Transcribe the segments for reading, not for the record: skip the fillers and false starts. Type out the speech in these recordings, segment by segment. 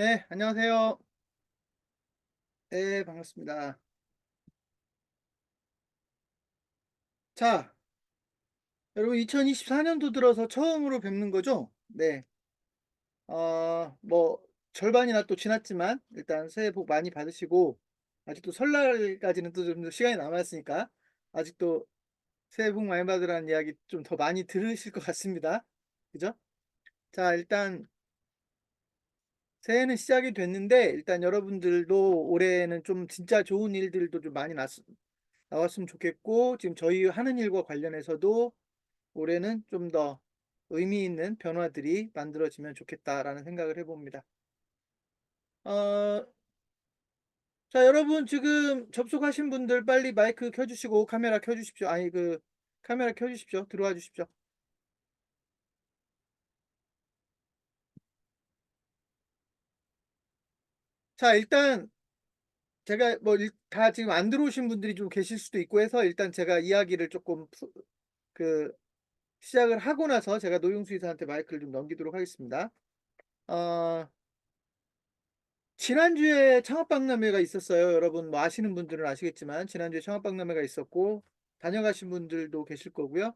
네, 안녕하세요. 네, 반갑습니다. 자, 여러분 2024년도 들어서 처음으로 뵙는 거죠? 네. 뭐 절반이나 또 지났지만 일단 새해 복 많이 받으시고 아직도 설날까지는 또 좀 시간이 남았으니까 아직도 새해 복 많이 받으라는 이야기 좀 더 많이 들으실 것 같습니다. 그죠? 자, 일단 새해는 시작이 됐는데 일단 여러분들도 올해는 좀 진짜 좋은 일들도 좀 많이 나왔으면 좋겠고 지금 저희 하는 일과 관련해서도 올해는 좀 더 의미 있는 변화들이 만들어지면 좋겠다라는 생각을 해봅니다. 어, 자, 여러분 지금 접속하신 분들 빨리 마이크 켜주시고 카메라 켜주십시오. 아니, 카메라 켜주십시오. 들어와 주십시오. 자, 일단 제가 뭐 다 지금 안 들어오신 분들이 좀 계실 수도 있고 해서 일단 제가 이야기를 조금 그 시작을 하고 나서 제가 노용수 이사한테 마이크를 좀 넘기도록 하겠습니다. 어, 지난주에 창업박람회가 있었어요. 여러분 뭐 아시는 분들은 아시겠지만 지난주에 창업박람회가 있었고 다녀가신 분들도 계실 거고요.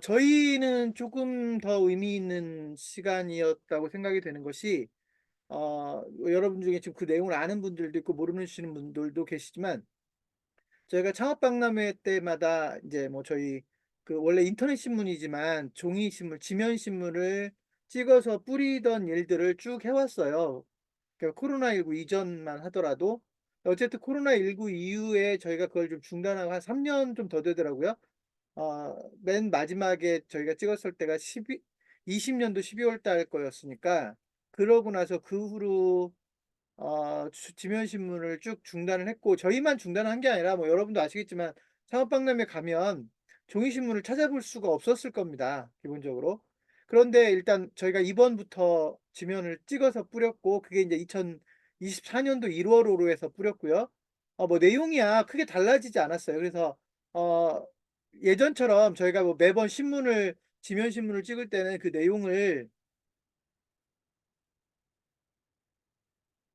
저희는 조금 더 의미 있는 시간이었다고 생각이 되는 것이 여러분 중에 지금 그 내용을 아는 분들도 있고 모르시는 분들도 계시지만 저희가 창업박람회 때마다 이제 뭐 저희 그 원래 인터넷 신문이지만 종이 신문, 지면 신문을 찍어서 뿌리던 일들을 쭉 해왔어요. 그러니까 코로나19 이전만 하더라도 어쨌든 코로나19 이후에 저희가 그걸 좀 중단하고 한 3년 좀 더 되더라고요. 맨 마지막에 저희가 찍었을 때가 20년도 12월 달 거였으니까 그러고 나서 그 후로 지면신문을 쭉 중단을 했고 저희만 중단한 게 아니라 뭐 여러분도 아시겠지만 창업박람회 가면 종이신문을 찾아볼 수가 없었을 겁니다. 기본적으로. 그런데 일단 저희가 이번부터 지면을 찍어서 뿌렸고 그게 이제 2024년도 1월호로 해서 뿌렸고요. 뭐 내용이야 크게 달라지지 않았어요. 그래서 어, 예전처럼 저희가 뭐 매번 지면신문을 찍을 때는 그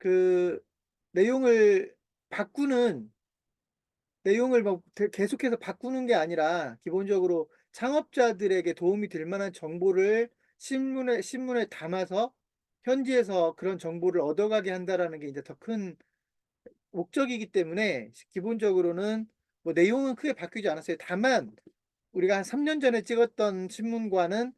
그 내용을 바꾸는 내용을 막 계속해서 바꾸는 게 아니라 기본적으로 창업자들에게 도움이 될 만한 정보를 신문에 담아서 현지에서 그런 정보를 얻어가게 한다라는 게 이제 더 큰 목적이기 때문에 기본적으로는 뭐 내용은 크게 바뀌지 않았어요. 다만 우리가 한 3년 전에 찍었던 신문과는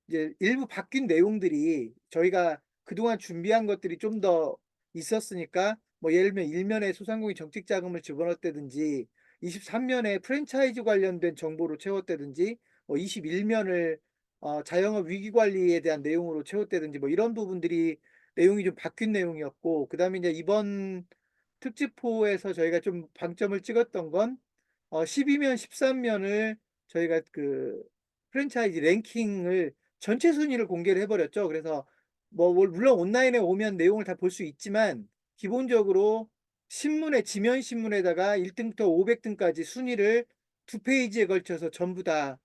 이제 일부 바뀐 내용들이 저희가 그동안 준비한 것들이 좀 더 있었으니까 뭐 예를 들면 1면에 소상공인 정책 자금을 집어넣었다든지 23면에 프랜차이즈 관련된 정보로 채웠다든지 뭐 21면을 자영업 위기 관리에 대한 내용으로 채웠다든지 뭐 이런 부분들이 내용이 좀 바뀐 내용이었고 그다음에 이제 이번 특집호에서 저희가 좀 방점을 찍었던 건 12면, 13면을 저희가 그 프랜차이즈 랭킹을 전체 순위를 공개를 해버렸죠. 그래서 뭐 물론 온라인에 오면 내용을 다 볼 수 있지만 기본적으로 지면 신문에다가 1등부터 500등까지 순위를 두 페이지에 걸쳐서 전부 다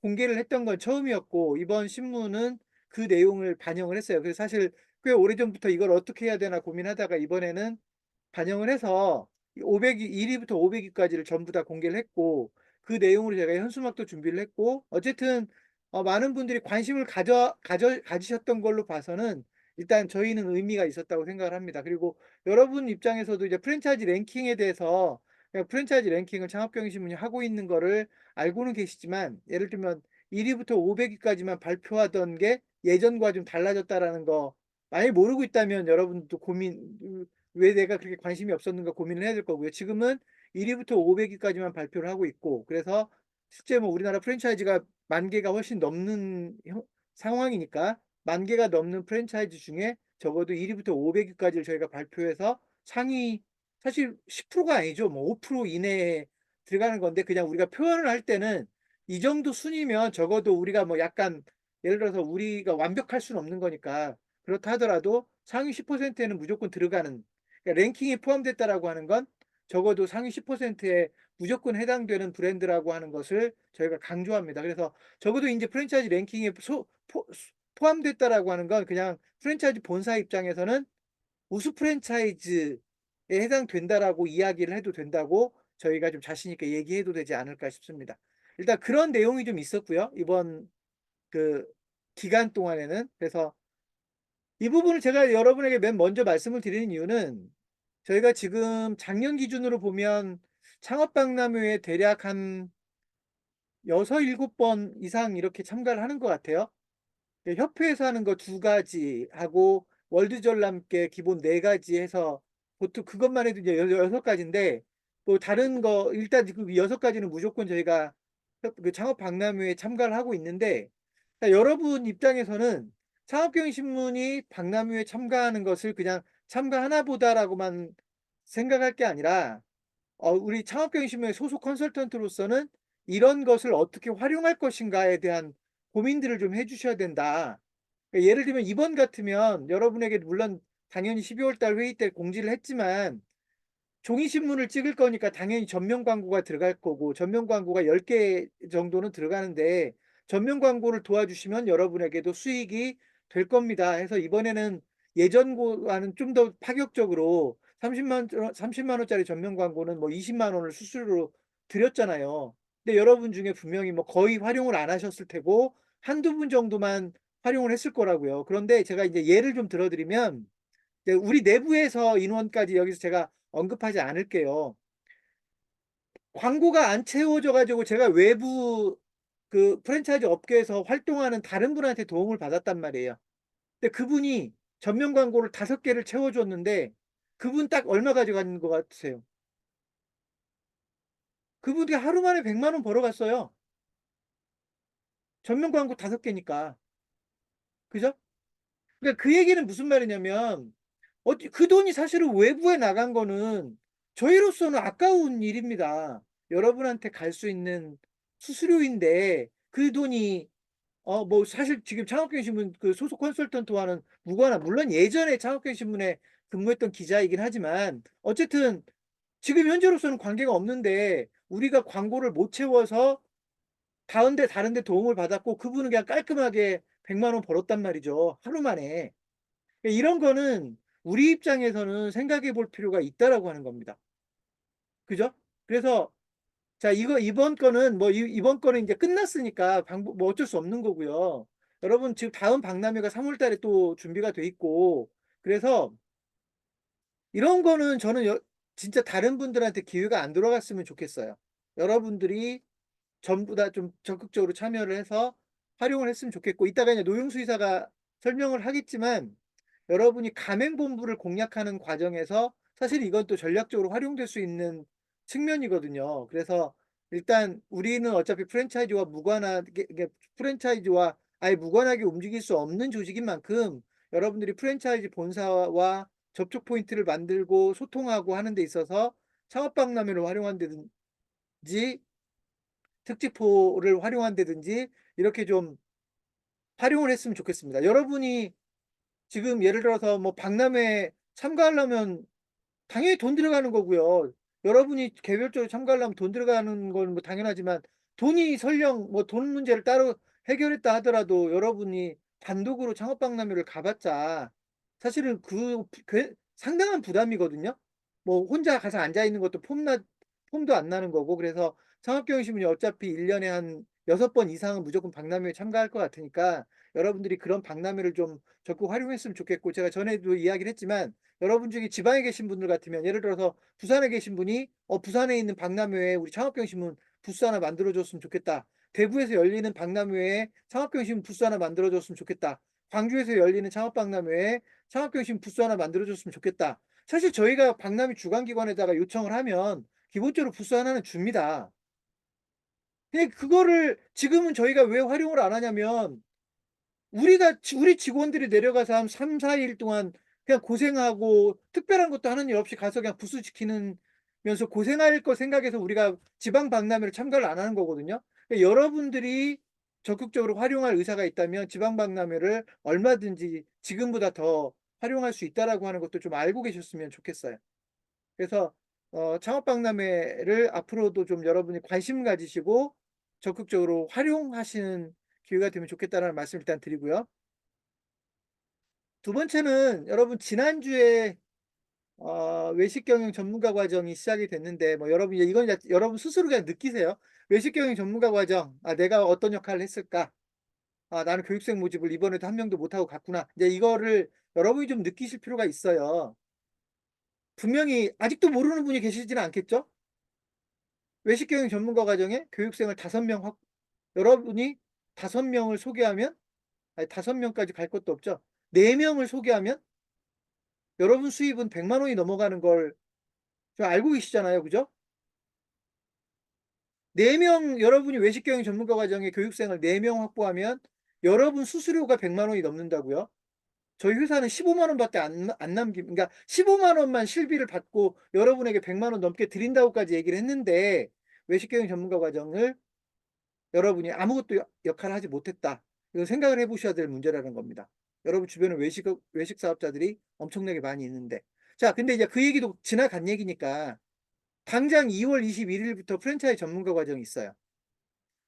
공개를 했던 건 처음이었고 이번 신문은 그 내용을 반영을 했어요. 그래서 사실 꽤 오래전부터 이걸 어떻게 해야 되나 고민하다가 이번에는 반영을 해서 500위, 1위부터 500위까지를 전부 다 공개를 했고 그 내용으로 제가 현수막도 준비를 했고 어쨌든 많은 분들이 관심을 가지셨던 걸로 봐서는 일단 저희는 의미가 있었다고 생각을 합니다. 그리고 여러분 입장에서도 이제 프랜차이즈 랭킹에 대해서 그냥 프랜차이즈 랭킹을 창업경제신문이 하고 있는 거를 알고는 계시지만 예를 들면 1위부터 500위까지만 발표하던 게 예전과 좀 달라졌다라는 거 만약에 모르고 있다면 여러분도 왜 내가 그렇게 관심이 없었는가 고민을 해야 될 거고요. 지금은 1위부터 500위까지만 발표를 하고 있고 그래서 실제 뭐 우리나라 프랜차이즈가 10,000개가 훨씬 넘는 상황이니까 10,000개가 넘는 프랜차이즈 중에 적어도 1위부터 500위까지를 저희가 발표해서 상위 사실 10%가 아니죠. 뭐 5% 이내에 들어가는 건데 그냥 우리가 표현을 할 때는 이 정도 순이면 적어도 우리가 뭐 약간 예를 들어서 우리가 완벽할 수는 없는 거니까 그렇다 하더라도 상위 10%에는 무조건 들어가는 그러니까 랭킹에 포함됐다라고 하는 건 적어도 상위 10%에 무조건 해당되는 브랜드라고 하는 것을 저희가 강조합니다. 그래서 적어도 이제 프랜차이즈 랭킹에 포함됐다라고 하는 건 그냥 프랜차이즈 본사 입장에서는 우수 프랜차이즈에 해당된다라고 이야기를 해도 된다고 저희가 좀 자신 있게 얘기해도 되지 않을까 싶습니다. 일단 그런 내용이 좀 있었고요. 이번 그 기간 동안에는. 그래서 이 부분을 제가 여러분에게 맨 먼저 말씀을 드리는 이유는 저희가 지금 작년 기준으로 보면 창업박람회에 대략 한 6, 7번 이상 이렇게 참가를 하는 것 같아요. 협회에서 하는 거 2가지 하고 월드전람께 기본 4가지 해서 보통 그것만 해도 이제 6가지인데 또 다른 거 일단 그 6가지는 무조건 저희가 그 창업박람회에 참가를 하고 있는데 여러분 입장에서는 창업경영신문이 박람회에 참가하는 것을 그냥 참가하나 보다라고만 생각할 게 아니라 우리 창업경영신문의 소속 컨설턴트로서는 이런 것을 어떻게 활용할 것인가에 대한 고민들을 좀 해주셔야 된다. 그러니까 예를 들면 이번 같으면 여러분에게 물론 당연히 12월 달 회의 때 공지를 했지만 종이신문을 찍을 거니까 당연히 전면 광고가 들어갈 거고 전면 광고가 10개 정도는 들어가는데 전면 광고를 도와주시면 여러분에게도 수익이 될 겁니다. 해서 이번에는 예전과는 좀 더 파격적으로 30만 원짜리 전면 광고는 뭐 20만 원을 수수료로 드렸잖아요. 근데 여러분 중에 분명히 뭐 거의 활용을 안 하셨을 테고 한두 분 정도만 활용을 했을 거라고요. 그런데 제가 이제 예를 좀 들어드리면 우리 내부에서 인원까지 여기서 제가 언급하지 않을게요. 광고가 안 채워져 가지고 제가 외부 그 프랜차이즈 업계에서 활동하는 다른 분한테 도움을 받았단 말이에요. 근데 그분이 전면 광고를 5개를 채워줬는데 그분 딱 얼마 가져가는 것 같으세요? 그분이 하루 만에 100만 원 벌어갔어요. 전면 광고 5개니까. 그죠? 그러니까 그 얘기는 무슨 말이냐면 그 돈이 사실은 외부에 나간 거는 저희로서는 아까운 일입니다. 여러분한테 갈 수 있는 수수료인데 그 돈이 뭐 사실 지금 창업경신문 그 소속 컨설턴트와는 무관한 물론 예전에 창업경신문에 근무했던 기자이긴 하지만 어쨌든 지금 현재로서는 관계가 없는데 우리가 광고를 못 채워서 다른 데 도움을 받았고 그분은 그냥 깔끔하게 100만 원 벌었단 말이죠. 하루 만에. 이런 거는 우리 입장에서는 생각해 볼 필요가 있다라고 하는 겁니다. 그죠? 그래서 자, 이번 거는 뭐 이번 거는 이제 끝났으니까 방법 뭐 어쩔 수 없는 거고요. 여러분 지금 다음 박람회가 3월 달에 또 준비가 돼 있고 그래서 이런 거는 저는 진짜 다른 분들한테 기회가 안 돌아갔으면 좋겠어요. 여러분들이 전부 다 좀 적극적으로 참여를 해서 활용을 했으면 좋겠고 이따가 이제 노영수 이사가 설명을 하겠지만 여러분이 가맹본부를 공략하는 과정에서 사실 이건 또 전략적으로 활용될 수 있는 측면이거든요. 그래서 일단 우리는 어차피 프랜차이즈와 무관하게 프랜차이즈와 아예 무관하게 움직일 수 없는 조직인 만큼 여러분들이 프랜차이즈 본사와 접촉 포인트를 만들고 소통하고 하는 데 있어서 창업박람회를 활용한다든지 특집호를 활용한다든지 이렇게 좀 활용을 했으면 좋겠습니다. 여러분이 지금 예를 들어서 뭐 박람회 참가하려면 당연히 돈 들어가는 거고요. 여러분이 개별적으로 참가하려면 돈 들어가는 건 뭐 당연하지만 돈이 설령 뭐 돈 문제를 따로 해결했다 하더라도 여러분이 단독으로 창업박람회를 가봤자 사실은 상당한 부담이거든요. 뭐 혼자 가서 앉아 있는 것도 폼도 안 나는 거고 그래서 창업경영신문이 어차피 1년에 한 6번 이상은 무조건 박람회에 참가할 것 같으니까 여러분들이 그런 박람회를 좀 적극 활용했으면 좋겠고 제가 전에도 이야기를 했지만 여러분 중에 지방에 계신 분들 같으면 예를 들어서 부산에 계신 분이 부산에 있는 박람회에 우리 창업경신문 부스 하나 만들어줬으면 좋겠다. 대구에서 열리는 박람회에 창업경신문 부스 하나 만들어줬으면 좋겠다. 광주에서 열리는 창업박람회에 창업경신문 부스 하나 만들어줬으면 좋겠다. 사실 저희가 박람회 주관기관에다가 요청을 하면 기본적으로 부스 하나는 줍니다. 근데 그거를 지금은 저희가 왜 활용을 안 하냐면 우리 직원들이 내려가서 한 3, 4일 동안 그냥 고생하고 특별한 것도 하는 일 없이 가서 그냥 부스 지키면서 고생할 거 생각해서 우리가 지방 박람회를 참가를 안 하는 거거든요. 그러니까 여러분들이 적극적으로 활용할 의사가 있다면 지방 박람회를 얼마든지 지금보다 더 활용할 수 있다라고 하는 것도 좀 알고 계셨으면 좋겠어요. 그래서 창업박람회를 앞으로도 좀 여러분이 관심 가지시고 적극적으로 활용하시는 기회가 되면 좋겠다는 말씀 일단 드리고요. 두 번째는 여러분 지난주에 외식 경영 전문가 과정이 시작이 됐는데 뭐 여러분 이건 여러분 스스로 그냥 느끼세요. 외식 경영 전문가 과정, 내가 어떤 역할을 했을까? 나는 교육생 모집을 이번에도 한 명도 못하고 갔구나. 이제 이거를 여러분이 좀 느끼실 필요가 있어요. 분명히 아직도 모르는 분이 계시지는 않겠죠? 외식 경영 전문가 과정에 교육생을 5명 여러분이 5명을 소개하면, 아니 5명까지 갈 것도 없죠. 4명을 소개하면 여러분 수입은 100만 원이 넘어가는 걸 좀 알고 계시잖아요. 그죠? 4명, 여러분이 외식경영 전문가 과정에 교육생을 4명 확보하면 여러분 수수료가 100만 원이 넘는다고요? 저희 회사는 15만 원밖에 안 그러니까 15만 원만 실비를 받고 여러분에게 100만 원 넘게 드린다고까지 얘기를 했는데 외식경영 전문가 과정을 여러분이 아무것도 역할을 하지 못했다. 이거 생각을 해보셔야 될 문제라는 겁니다. 여러분 주변에 외식 사업자들이 엄청나게 많이 있는데. 자, 근데 이제 그 얘기도 지나간 얘기니까 당장 2월 21일부터 프랜차이즈 전문가 과정이 있어요.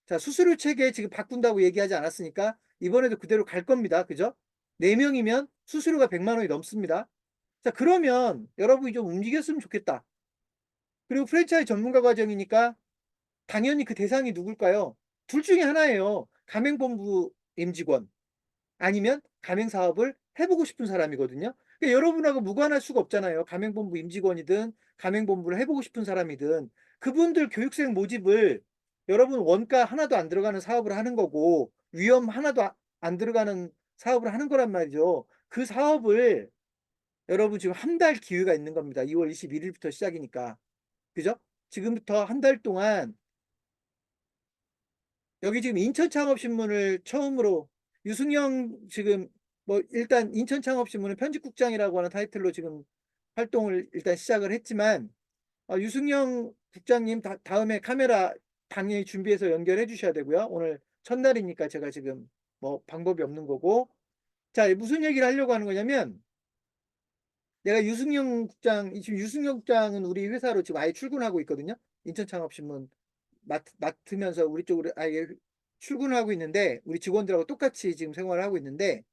자, 수수료 체계 지금 바꾼다고 얘기하지 않았으니까 이번에도 그대로 갈 겁니다. 그죠? 4명이면 수수료가 100만 원이 넘습니다. 자, 그러면 여러분이 좀 움직였으면 좋겠다. 그리고 프랜차이즈 전문가 과정이니까 당연히 그 대상이 누굴까요? 둘 중에 하나예요. 가맹본부 임직원 아니면 가맹사업을 해보고 싶은 사람이거든요. 그러니까 여러분하고 무관할 수가 없잖아요. 가맹본부 임직원이든 가맹본부를 해보고 싶은 사람이든 그분들 교육생 모집을 여러분 원가 하나도 안 들어가는 사업을 하는 거고 위험 하나도 안 들어가는 사업을 하는 거란 말이죠. 그 사업을 여러분 지금 한 달 기회가 있는 겁니다. 2월 21일부터 시작이니까. 그죠? 지금부터 한 달 동안 여기 지금 인천창업신문을 처음으로 유승영 지금 뭐 일단 인천창업신문은 편집국장이라고 하는 타이틀로 지금 활동을 일단 시작을 했지만 유승영 국장님 다음에 카메라 당연히 준비해서 연결해 주셔야 되고요. 오늘 첫날이니까 제가 지금 뭐 방법이 없는 거고. 자, 무슨 얘기를 하려고 하는 거냐면 내가 유승영 국장, 지금 유승영 국장은 우리 회사로 지금 아예 출근하고 있거든요. 인천창업신문 맡으면서 우리 쪽으로 아예 출근을 하고 있는데 우리 직원들하고 똑같이 지금 생활을 하고 있는데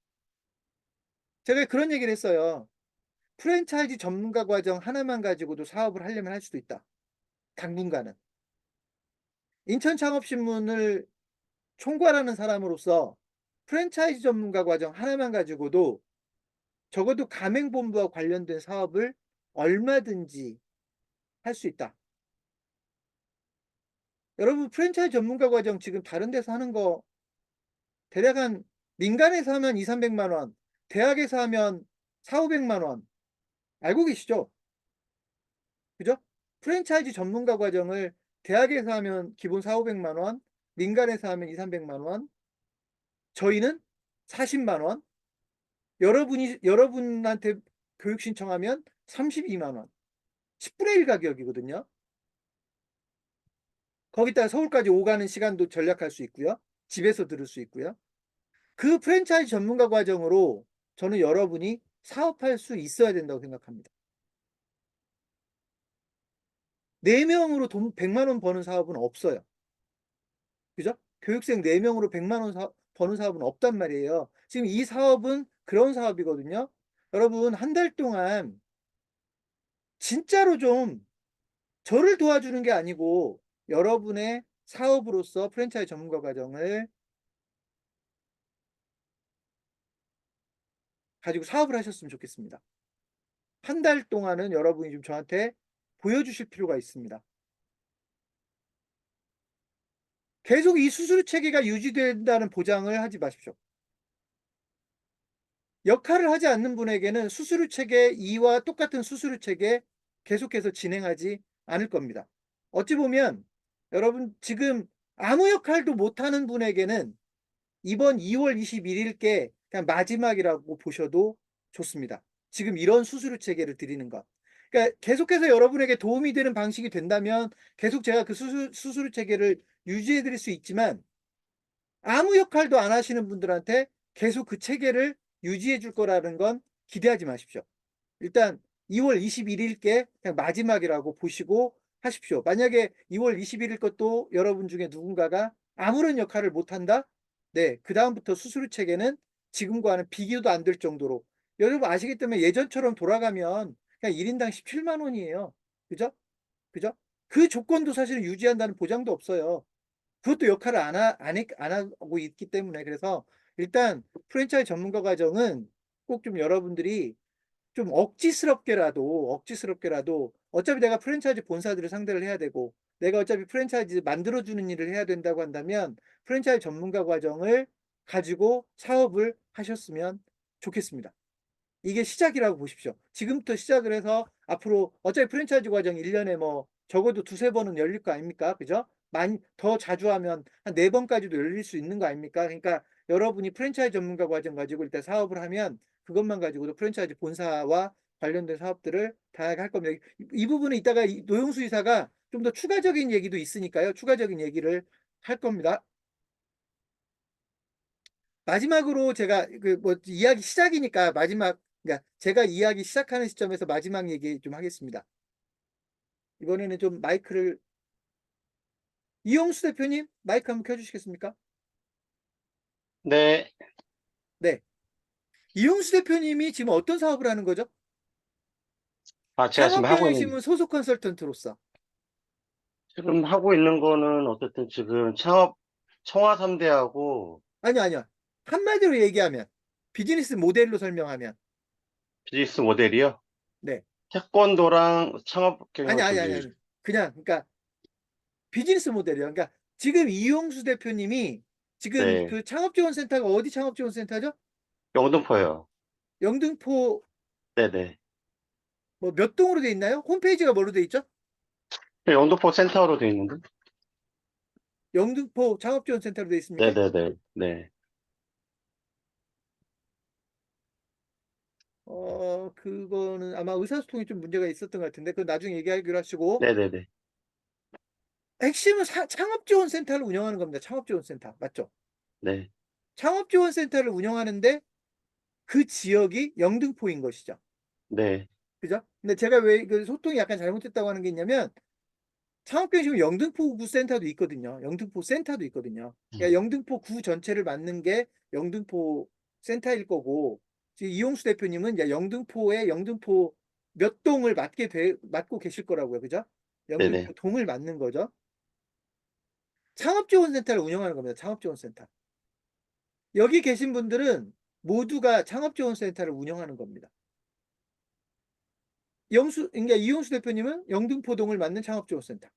제가 그런 얘기를 했어요. 프랜차이즈 전문가 과정 하나만 가지고도 사업을 하려면 할 수도 있다. 당분간은. 인천창업신문을 총괄하는 사람으로서 프랜차이즈 전문가 과정 하나만 가지고도 적어도 가맹본부와 관련된 사업을 얼마든지 할 수 있다. 여러분 프랜차이즈 전문가 과정 지금 다른 데서 하는 거 대략 한 민간에서 하면 2, 300만 원, 대학에서 하면 4, 500만 원 알고 계시죠? 그죠? 프랜차이즈 전문가 과정을 대학에서 하면 기본 4, 500만 원, 민간에서 하면 2, 300만 원, 저희는 40만 원, 여러분한테 교육 신청하면 32만 원, 10분의 1 가격이거든요. 거기다가 서울까지 오가는 시간도 절약할 수 있고요. 집에서 들을 수 있고요. 그 프랜차이즈 전문가 과정으로 저는 여러분이 사업할 수 있어야 된다고 생각합니다. 4명으로 돈 100만 원 버는 사업은 없어요. 그죠? 교육생 4명으로 100만 원 버는 사업은 없단 말이에요. 지금 이 사업은 그런 사업이거든요. 여러분, 한 달 동안 진짜로 좀 저를 도와주는 게 아니고 여러분의 사업으로서 프랜차이즈 전문가 과정을 가지고 사업을 하셨으면 좋겠습니다. 한 달 동안은 여러분이 좀 저한테 보여주실 필요가 있습니다. 계속 이 수수료 체계가 유지된다는 보장을 하지 마십시오. 역할을 하지 않는 분에게는 수수료 체계 2와 똑같은 수수료 체계 계속해서 진행하지 않을 겁니다. 어찌 보면 여러분 지금 아무 역할도 못하는 분에게는 이번 2월 21일께 그냥 마지막이라고 보셔도 좋습니다. 지금 이런 수수료 체계를 드리는 것. 그러니까 계속해서 여러분에게 도움이 되는 방식이 된다면 계속 제가 그 수수료 체계를 유지해 드릴 수 있지만 아무 역할도 안 하시는 분들한테 계속 그 체계를 유지해 줄 거라는 건 기대하지 마십시오. 일단 2월 21일께 그냥 마지막이라고 보시고 하십시오. 만약에 2월 21일 것도 여러분 중에 누군가가 아무런 역할을 못 한다? 네, 그 다음부터 수수료 체계는 지금과는 비교도 안 될 정도로 여러분 아시겠다면 예전처럼 돌아가면 그냥 1인당 17만 원이에요. 그죠? 그죠? 그 조건도 사실 유지한다는 보장도 없어요. 그것도 역할을 안 하고 있기 때문에. 그래서 일단 프랜차이즈 전문가 과정은 꼭 좀 여러분들이 좀 억지스럽게라도 어차피 내가 프랜차이즈 본사들을 상대를 해야 되고 내가 어차피 프랜차이즈 만들어주는 일을 해야 된다고 한다면 프랜차이즈 전문가 과정을 가지고 사업을 하셨으면 좋겠습니다. 이게 시작이라고 보십시오. 지금부터 시작을 해서 앞으로 어차피 프랜차이즈 과정 1년에 뭐 적어도 두세 번은 열릴 거 아닙니까? 그죠? 많이 더 자주 하면 한 네 번까지도 열릴 수 있는 거 아닙니까? 그러니까 여러분이 프랜차이즈 전문가 과정 가지고 일단 사업을 하면 그것만 가지고도 프랜차이즈 본사와 관련된 사업들을 다양하게 할 겁니다. 이 부분은 이따가 노영수 이사가 좀 더 추가적인 얘기도 있으니까요. 추가적인 얘기를 할 겁니다. 마지막으로 제가 그 뭐 이야기 시작이니까 마지막, 그러니까 제가 이야기 시작하는 시점에서 마지막 얘기 좀 하겠습니다. 이번에는 좀 마이크를 이용수 대표님 마이크 한번 켜주시겠습니까? 네. 네. 이용수 대표님이 지금 어떤 사업을 하는 거죠? 제가 창업경영신문 소속 컨설턴트로서. 지금 하고 있는 거는 어쨌든 지금 청와 3대하고 아니요. 한마디로 얘기하면 비즈니스 모델로 설명하면. 비즈니스 모델이요. 네. 태권도랑 창업 경영 저기, 아니. 그냥 그러니까 비즈니스 모델이요. 그러니까 지금 이용수 대표님이 지금 네. 그 창업지원센터가 어디 창업지원센터죠? 영등포요. 영등포 네네. 뭐 몇 동으로 돼 있나요? 홈페이지가 뭐로 돼 있죠? 영등포 센터로 돼 있는데? 영등포 창업지원센터로 돼 있습니까? 네네네. 네. 그거는 아마 의사소통이 좀 문제가 있었던 것 같은데, 그건 나중에 얘기하기로 하시고, 네네네. 핵심은 창업지원센터를 운영하는 겁니다. 창업지원센터. 맞죠? 네. 창업지원센터를 운영하는데 그 지역이 영등포인 것이죠. 네. 그죠? 근데 제가 왜 그 소통이 약간 잘못됐다고 하는 게 있냐면, 창업경심은 영등포구 센터도 있거든요. 영등포 센터도 있거든요. 그러니까 영등포 구 전체를 맡는 게 영등포 센터일 거고, 지금 이용수 대표님은 이제 영등포에 영등포 몇 동을 맡고 계실 거라고요. 그죠? 네네. 영등포 동을 맡는 거죠. 창업지원센터를 운영하는 겁니다. 창업지원센터. 여기 계신 분들은 모두가 창업지원센터를 운영하는 겁니다. 그러니까 이용수 대표님은 영등포동을 맡는 창업지원센터.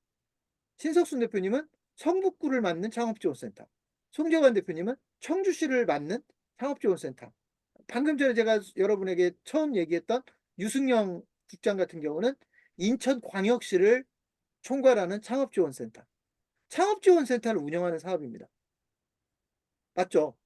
신석순 대표님은 성북구를 맡는 창업지원센터. 송재관 대표님은 청주시를 맡는 창업지원센터. 방금 전에 제가 여러분에게 처음 얘기했던 유승영 국장 같은 경우는 인천광역시를 총괄하는 창업지원센터. 창업지원센터를 운영하는 사업입니다. 맞죠?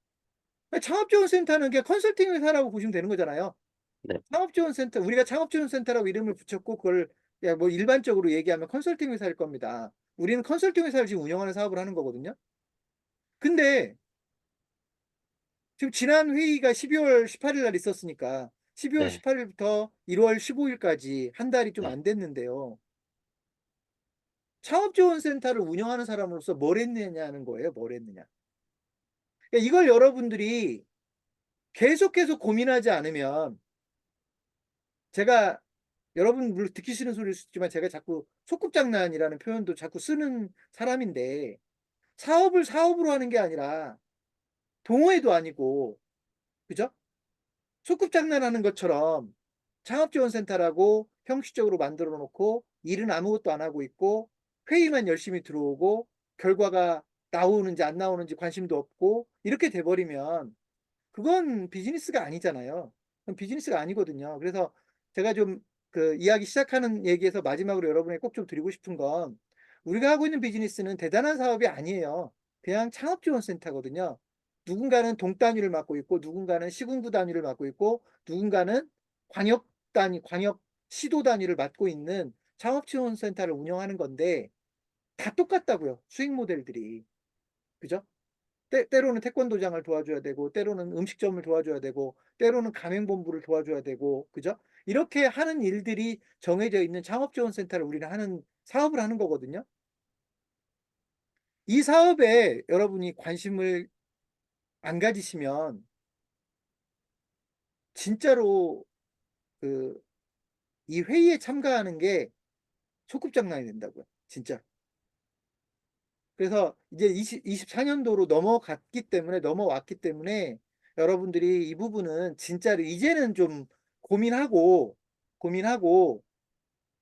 창업지원센터는 그냥 컨설팅 회사라고 보시면 되는 거잖아요. 네. 창업지원센터, 우리가 창업지원센터라고 이름을 붙였고, 그걸 뭐 일반적으로 얘기하면 컨설팅 회사일 겁니다. 우리는 컨설팅 회사를 지금 운영하는 사업을 하는 거거든요. 근데 지금 지난 회의가 12월 18일 날 있었으니까 12월 네. 18일부터 1월 15일까지 한 달이 좀 네. 안 됐는데요. 창업지원센터를 운영하는 사람으로서 뭘 했느냐는 거예요. 뭘 했느냐. 그러니까 이걸 여러분들이 계속 고민하지 않으면, 제가 여러분 물론 듣기 싫은 소리일 수 있지만 제가 자꾸 소꿉장난이라는 표현도 자꾸 쓰는 사람인데, 사업을 사업으로 하는 게 아니라 동호회도 아니고, 그죠? 소꿉장난하는 것처럼 창업지원센터라고 형식적으로 만들어 놓고 일은 아무것도 안 하고 있고 회의만 열심히 들어오고 결과가 나오는지 안 나오는지 관심도 없고 이렇게 돼버리면 그건 비즈니스가 아니잖아요. 그건 비즈니스가 아니거든요. 그래서 제가 좀 그 이야기 시작하는 얘기에서 마지막으로 여러분에게 꼭 좀 드리고 싶은 건, 우리가 하고 있는 비즈니스는 대단한 사업이 아니에요. 그냥 창업지원센터거든요. 누군가는 동 단위를 맡고 있고, 누군가는 시군구 단위를 맡고 있고, 누군가는 광역 시도 단위를 맡고 있는 창업지원센터를 운영하는 건데, 다 똑같다고요. 수익 모델들이. 그죠? 때로는 태권도장을 도와줘야 되고, 때로는 음식점을 도와줘야 되고, 때로는 가맹본부를 도와줘야 되고, 그죠? 이렇게 하는 일들이 정해져 있는 창업지원센터를 우리는 사업을 하는 거거든요. 이 사업에 여러분이 관심을 안 가지시면 진짜로 그 이 회의에 참가하는 게 소꿉장난이 된다고요. 진짜. 그래서 이제 24년도로 넘어왔기 때문에 여러분들이 이 부분은 진짜로 이제는 좀 고민하고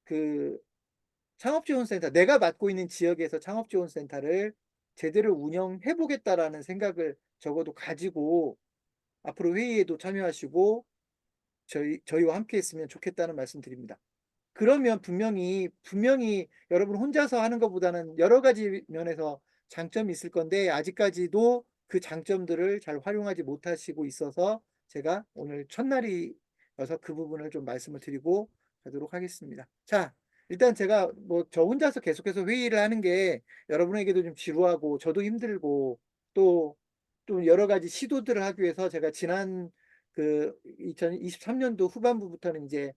그 창업지원센터, 내가 맡고 있는 지역에서 창업지원센터를 제대로 운영해 보겠다라는 생각을 적어도 가지고 앞으로 회의에도 참여하시고 저희와 함께 했으면 좋겠다는 말씀 드립니다. 그러면 분명히 여러분 혼자서 하는 것보다는 여러 가지 면에서 장점이 있을 건데 아직까지도 그 장점들을 잘 활용하지 못하시고 있어서 제가 오늘 첫날이어서 그 부분을 좀 말씀을 드리고 가도록 하겠습니다. 자, 일단 제가 뭐 저 혼자서 계속해서 회의를 하는 게 여러분에게도 좀 지루하고 저도 힘들고 또 여러 가지 시도들을 하기 위해서 제가 지난 그 2023년도 후반부부터는 이제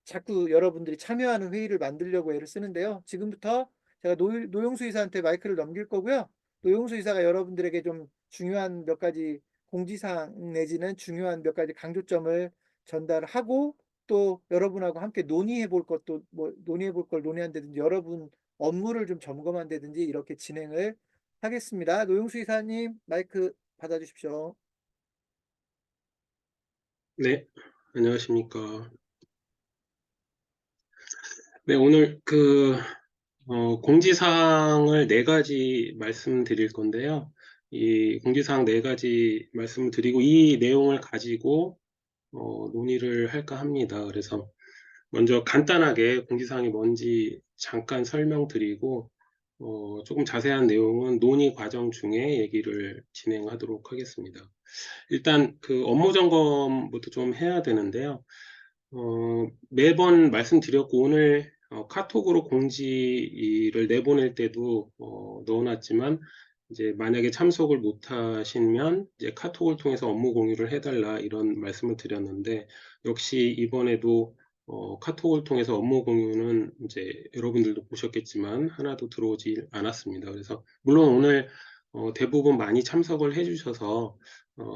자꾸 여러분들이 참여하는 회의를 만들려고 애를 쓰는데요. 지금부터 제가 노영수 이사한테 마이크를 넘길 거고요. 노영수 이사가 여러분들에게 좀 중요한 몇 가지 공지사항 내지는 중요한 몇 가지 강조점을 전달하고 또 여러분하고 함께 논의해 볼 것도 뭐 논의해 볼 걸 논의한다든지 여러분 업무를 좀 점검한다든지 이렇게 진행을 하겠습니다. 노영수 이사님 마이크 받아주십시오. 네, 안녕하십니까. 네, 오늘 공지사항을 네 가지 말씀드릴 건데요. 이 공지사항 네 가지 말씀을 드리고 이 내용을 가지고 논의를 할까 합니다. 그래서 먼저 간단하게 공지사항이 뭔지 잠깐 설명드리고 조금 자세한 내용은 논의 과정 중에 얘기를 진행하도록 하겠습니다. 일단 그 업무 점검부터 좀 해야 되는데요. 매번 말씀드렸고 오늘 카톡으로 공지를 내보낼 때도 넣어놨지만 이제 만약에 참석을 못 하시면 이제 카톡을 통해서 업무 공유를 해달라 이런 말씀을 드렸는데 역시 이번에도 카톡을 통해서 업무 공유는 이제 여러분들도 보셨겠지만 하나도 들어오지 않았습니다. 그래서 물론 오늘 대부분 많이 참석을 해주셔서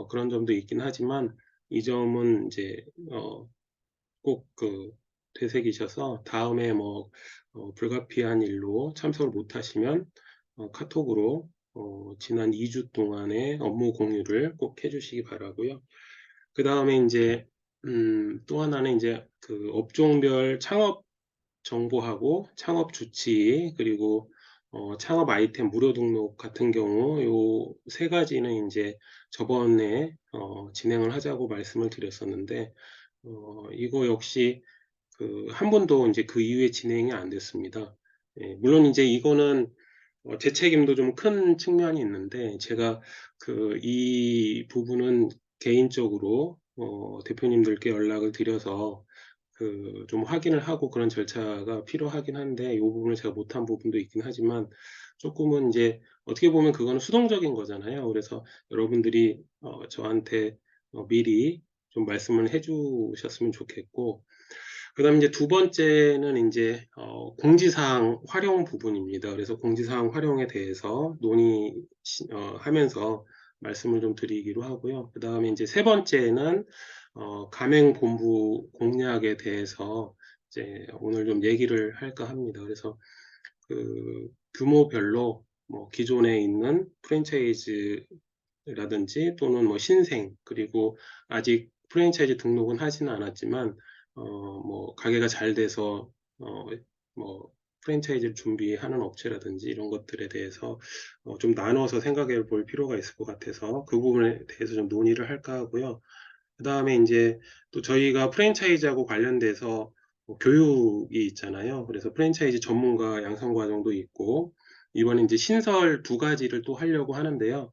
그런 점도 있긴 하지만 이 점은 이제 꼭 되새기셔서 다음에 뭐 불가피한 일로 참석을 못 하시면 카톡으로 지난 2주 동안의 업무 공유를 꼭 해주시기 바라고요. 그 다음에 이제 또 하나는 이제 그 업종별 창업 정보하고 창업 주치 그리고 창업 아이템 무료 등록 같은 경우 요 세 가지는 이제 저번에 진행을 하자고 말씀을 드렸었는데 이거 역시 한 번도 이제 그 이후에 진행이 안 됐습니다. 예, 물론 이제 이거는 제 책임도 좀 큰 측면이 있는데 제가 이 부분은 개인적으로 대표님들께 연락을 드려서 좀 확인을 하고 그런 절차가 필요하긴 한데 이 부분을 제가 못한 부분도 있긴 하지만 조금은 이제 어떻게 보면 그거는 수동적인 거잖아요. 그래서 여러분들이 저한테 미리 좀 말씀을 해주셨으면 좋겠고 그다음에 이제 두 번째는 이제 공지사항 활용 부분입니다. 그래서 공지사항 활용에 대해서 논의하면서 말씀을 좀 드리기로 하고요. 그다음에 이제 세 번째는 가맹본부 공략에 대해서 이제 오늘 좀 얘기를 할까 합니다. 그래서 규모별로 뭐 기존에 있는 프랜차이즈라든지 또는 뭐 신생 그리고 아직 프랜차이즈 등록은 하지는 않았지만 뭐 가게가 잘 돼서 뭐 프랜차이즈를 준비하는 업체라든지 이런 것들에 대해서 좀 나눠서 생각해 볼 필요가 있을 것 같아서 그 부분에 대해서 좀 논의를 할까 하고요. 그 다음에 이제 또 저희가 프랜차이즈하고 관련돼서 뭐 교육이 있잖아요. 그래서 프랜차이즈 전문가 양성 과정도 있고 이번에 이제 신설 두 가지를 또 하려고 하는데요.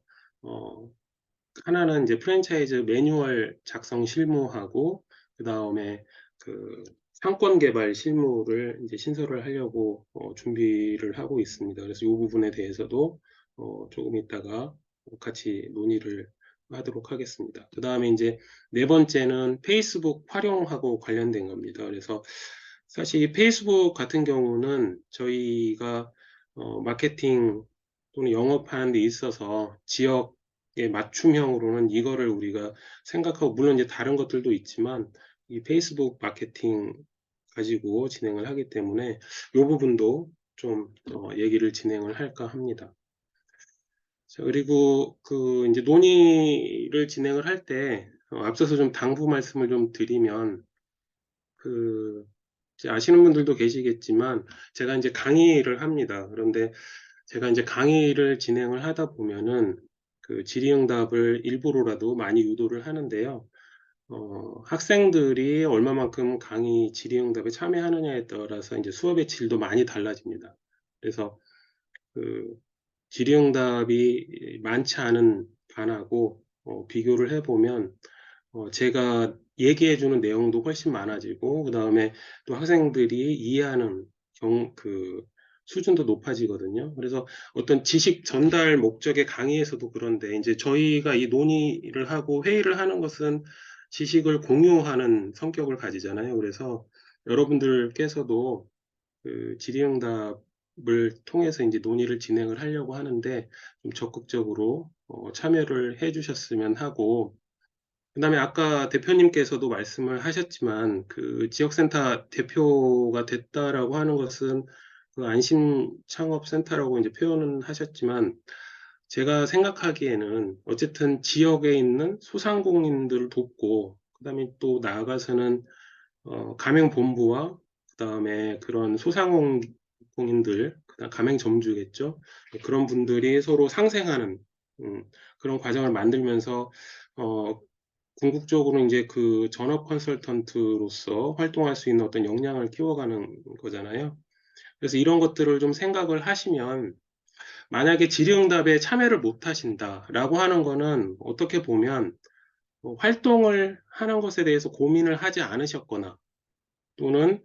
하나는 이제 프랜차이즈 매뉴얼 작성 실무하고 그 다음에 그 상권 개발 실무를 이제 신설을 하려고 준비를 하고 있습니다. 그래서 이 부분에 대해서도 조금 있다가 같이 논의를 하도록 하겠습니다. 그 다음에 이제 네 번째는 페이스북 활용하고 관련된 겁니다. 그래서 사실 이 페이스북 같은 경우는 저희가 마케팅 또는 영업하는 데 있어서 지역 맞춤형으로는 이거를 우리가 생각하고, 물론 이제 다른 것들도 있지만, 이 페이스북 마케팅 가지고 진행을 하기 때문에 이 부분도 좀 얘기를 진행을 할까 합니다. 자, 그리고 그 이제 논의를 진행을 할 때 앞서서 좀 당부 말씀을 좀 드리면, 그 이제 아시는 분들도 계시겠지만 제가 이제 강의를 합니다. 그런데 제가 이제 강의를 진행을 하다 보면은 그 질의응답을 일부러라도 많이 유도를 하는데요. 학생들이 얼마만큼 강의 질의응답에 참여하느냐에 따라서 이제 수업의 질도 많이 달라집니다. 그래서 그 질의응답이 많지 않은 반하고 비교를 해보면 제가 얘기해주는 내용도 훨씬 많아지고, 그 다음에 또 학생들이 이해하는 그 수준도 높아지거든요. 그래서 어떤 지식 전달 목적의 강의에서도 그런데, 이제 저희가 이 논의를 하고 회의를 하는 것은 지식을 공유하는 성격을 가지잖아요. 그래서 여러분들께서도 그 질의응답을 통해서 이제 논의를 진행을 하려고 하는데 좀 적극적으로 참여를 해주셨으면 하고, 그다음에 아까 대표님께서도 말씀을 하셨지만 그 지역센터 대표가 됐다라고 하는 것은 그 안심창업센터라고 이제 표현은 하셨지만, 제가 생각하기에는 어쨌든 지역에 있는 소상공인들을 돕고, 그다음에 또 나아가서는 가맹본부와 그다음에 그런 소상공인들, 그다음 가맹점주겠죠. 그런 분들이 서로 상생하는 음, 그런 과정을 만들면서 어, 궁극적으로 이제 그 전업 컨설턴트로서 활동할 수 있는 어떤 역량을 키워가는 거잖아요. 그래서 이런 것들을 좀 생각을 하시면, 만약에 질의응답에 참여를 못 하신다라고 하는 거는 어떻게 보면 활동을 하는 것에 대해서 고민을 하지 않으셨거나, 또는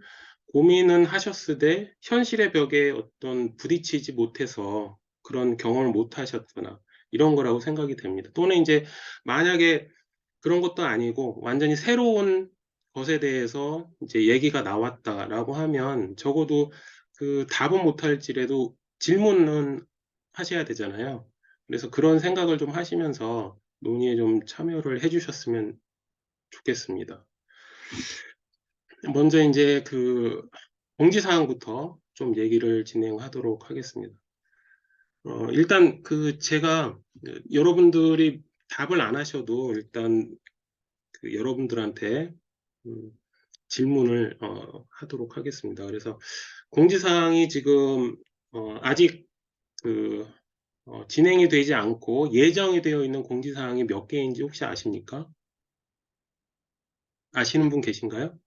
고민은 하셨으되 현실의 벽에 어떤 부딪히지 못해서 그런 경험을 못 하셨거나, 이런 거라고 생각이 됩니다. 또는 이제 만약에 그런 것도 아니고 완전히 새로운 것에 대해서 이제 얘기가 나왔다라고 하면 적어도 그 답은 못할지라도 질문은 하셔야 되잖아요. 그래서 그런 생각을 좀 하시면서 논의에 좀 참여를 해주셨으면 좋겠습니다. 먼저 이제 그 공지사항부터 좀 얘기를 진행하도록 하겠습니다. 일단 그 제가 여러분들이 답을 안 하셔도 일단 그 여러분들한테 음, 질문을 하도록 하겠습니다. 그래서 공지사항이 지금 아직 그 진행이 되지 않고 예정이 되어 있는 공지사항이 몇 개인지 혹시 아십니까? 아시는 분 계신가요?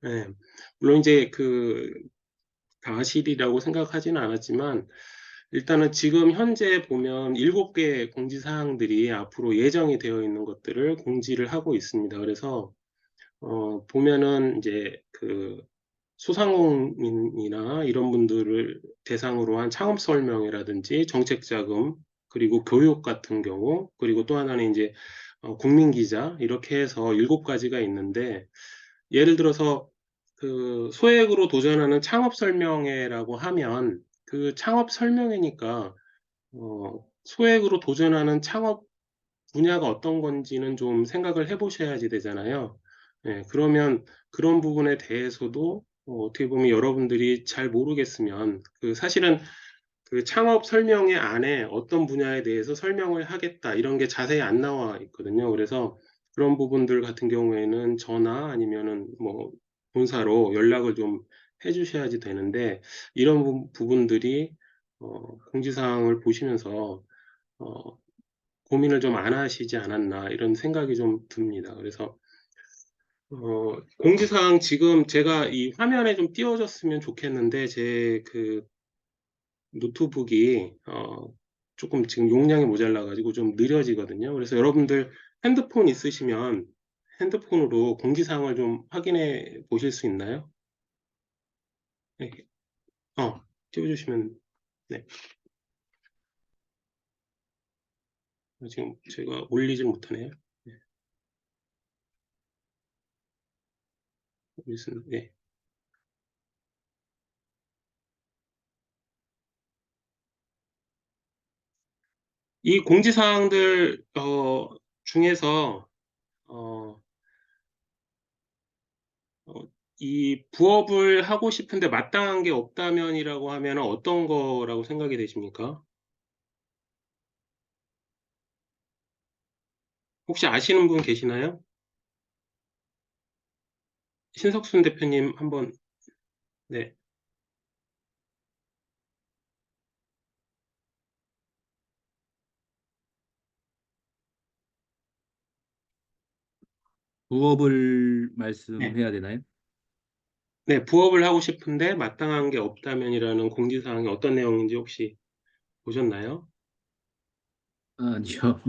네. 물론 이제 그 다실이라고 생각하지는 않았지만, 일단은 지금 현재 보면 7개 공지사항들이 앞으로 예정이 되어 있는 것들을 공지를 하고 있습니다. 그래서 보면은 이제 그 소상공인이나 이런 분들을 대상으로 한 창업 설명회라든지 정책 자금, 그리고 교육 같은 경우, 그리고 또 하나는 이제 국민 기자, 이렇게 해서 7가지가 있는데, 예를 들어서 그 소액으로 도전하는 창업 설명회라고 하면 그 창업 설명회니까 소액으로 도전하는 창업 분야가 어떤 건지는 좀 생각을 해보셔야지 되잖아요. 네, 그러면 그런 부분에 대해서도 어떻게 보면 여러분들이 잘 모르겠으면, 그 사실은 그 창업 설명회 안에 어떤 분야에 대해서 설명을 하겠다 이런 게 자세히 안 나와 있거든요. 그래서 그런 부분들 같은 경우에는 저나 아니면은 뭐 본사로 연락을 좀 해주셔야지 되는데, 이런 부분들이 공지사항을 보시면서 어, 고민을 좀 안 하시지 않았나 이런 생각이 좀 듭니다. 그래서 공지사항 지금 제가 이 화면에 좀 띄워줬으면 좋겠는데, 제 그 노트북이 조금 지금 용량이 모자라가지고 좀 느려지거든요. 그래서 여러분들 핸드폰 있으시면 핸드폰으로 공지사항을 좀 확인해 보실 수 있나요? 네. 띄워주시면. 네. 지금 제가 올리질 못하네요. 네. 네. 이 공지사항들 중에서 어, 어, 이 부업을 하고 싶은데 마땅한 게 없다면이라고 하면 어떤 거라고 생각이 되십니까? 혹시 아시는 분 계시나요? 신석순 대표님 한번, 네. 부업을 네. 말씀해야 되나요? 네, 부업을 하고 싶은데 마땅한 게 없다면이라는 공지사항이 어떤 내용인지 혹시 보셨나요? 아니요.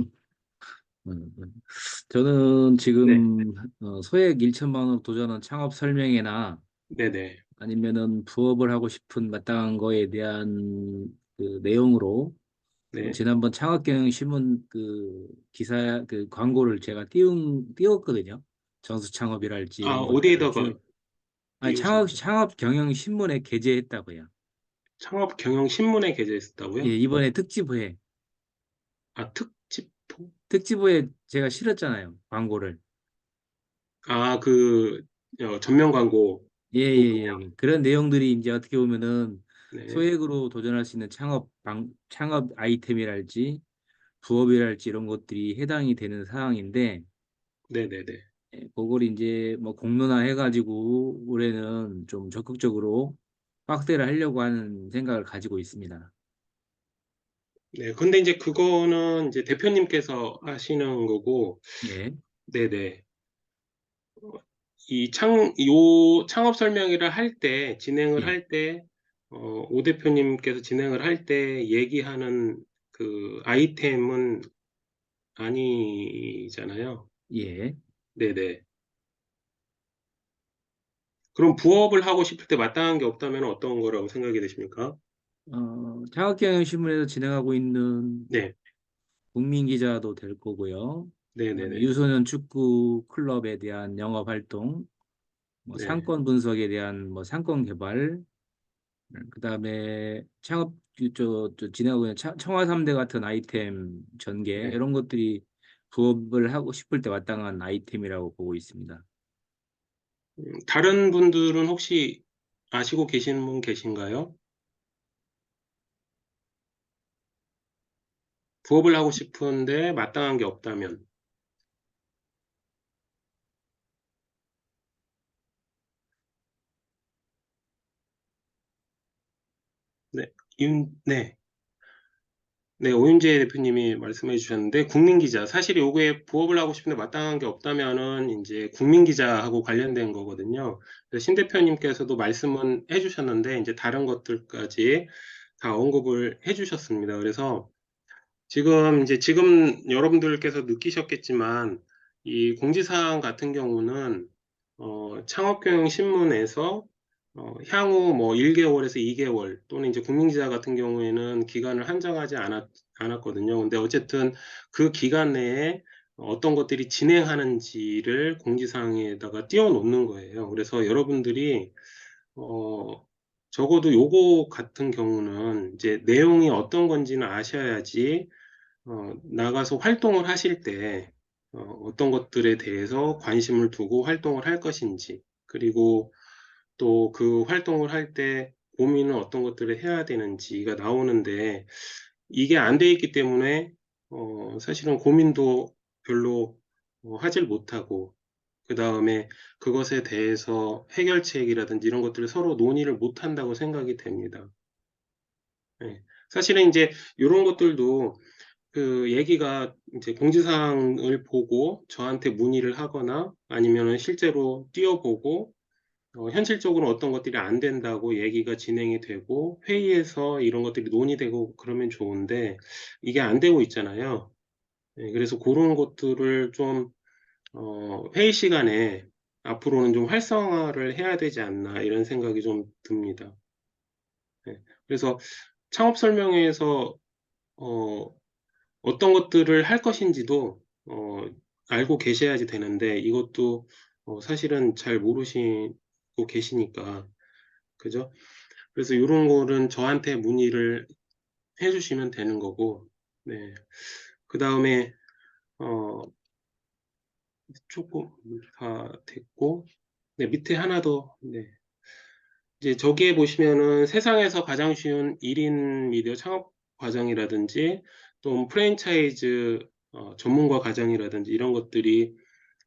저는 네, 지금 소액 1천만 원 도전한 창업 설명회나 네네, 아니면은 부업을 하고 싶은 마땅한 거에 대한 그 내용으로 네. 지난번 창업경영신문 그 기사 그 광고를 제가 띄웠거든요. 전수 창업이랄지 아, 이런 것들을 어디에다가 아니 띄우셨나요? 창업경영신문에 게재했다고요. 창업경영신문에 예, 게재했다고요? 이번에 특집후에 아, 특집도? 특집후에 제가 실었잖아요. 광고를. 아, 그, 전면 광고. 예, 예, 예. 그런 내용들이 이제 어떻게 보면은 네, 소액으로 도전할 수 있는 창업 아이템이랄지 부업이랄지 이런 것들이 해당이 되는 사항인데, 네네네. 그걸 이제 뭐 공론화 해가지고 올해는 좀 적극적으로 확대를 하려고 하는 생각을 가지고 있습니다. 네, 근데 이제 그거는 이제 대표님께서 하시는 거고, 예, 네네. 요 창업 설명회를 할 때, 진행을 예, 할 때, 오 대표님께서 진행을 할 때 얘기하는 그 아이템은 아니잖아요. 예. 네네. 그럼 부업을 하고 싶을 때 마땅한 게 없다면 어떤 거라고 생각이 되십니까? 창업경영신문에서 진행하고 있는 네, 국민기자도 될 거고요. 그다음에 네네네. 유소년 축구 클럽에 대한 영업 활동, 뭐 네, 상권 분석에 대한 뭐 상권 개발, 그다음에 진행하고 있는 청와 3대 같은 아이템 전개 네. 이런 것들이 부업을 하고 싶을 때 마땅한 아이템이라고 보고 있습니다. 다른 분들은 혹시 아시고 계시는 분 계신가요? 부업을 하고 싶은데 마땅한 게 없다면. 네, 네. 네, 오윤재 대표님이 말씀해 주셨는데, 국민기자. 사실 요거에 부업을 하고 싶은데 마땅한 게 없다면은 이제 국민기자하고 관련된 거거든요. 그래서 신 대표님께서도 말씀은 해 주셨는데, 이제 다른 것들까지 다 언급을 해 주셨습니다. 그래서 지금 여러분들께서 느끼셨겠지만, 이 공지사항 같은 경우는, 창업경영신문에서, 향후 뭐 1개월에서 2개월, 또는 이제 국민기자 같은 경우에는 기간을 한정하지 않았거든요. 근데 어쨌든 그 기간 내에 어떤 것들이 진행하는지를 공지사항에다가 띄워 놓는 거예요. 그래서 여러분들이, 어, 적어도 요거 같은 경우는 이제 내용이 어떤 건지는 아셔야지 나가서 활동을 하실 때 떤 것들에 대해서 관심을 두고 활동을 할 것인지, 그리고 또 그 활동을 할 때 고민은 어떤 것들을 해야 되는지가 나오는데, 이게 안 돼 있기 때문에 사실은 고민도 별로 하질 못하고, 그 다음에 그것에 대해서 해결책이라든지 이런 것들을 서로 논의를 못 한다고 생각이 됩니다. 예. 사실은 이제 이런 것들도 그 얘기가 이제 공지사항을 보고 저한테 문의를 하거나 아니면은 실제로 뛰어보고 현실적으로 어떤 것들이 안 된다고 얘기가 진행이 되고 회의에서 이런 것들이 논의되고 그러면 좋은데 이게 안 되고 있잖아요. 예, 그래서 그런 것들을 좀 회의 시간에 앞으로는 좀 활성화를 해야 되지 않나 이런 생각이 좀 듭니다. 예, 그래서 창업 설명회에서 어, 어떤 것들을 할 것인지도 알고 계셔야지 되는데 이것도 사실은 잘 모르시고 계시니까 그죠? 그래서 이런 거는 저한테 문의를 해주시면 되는 거고 네. 그 다음에, 조금 다 됐고, 네, 밑에 하나 더, 네. 이제 저기에 보시면은 세상에서 가장 쉬운 1인 미디어 창업 과정이라든지 또 프랜차이즈 전문가 과정이라든지 이런 것들이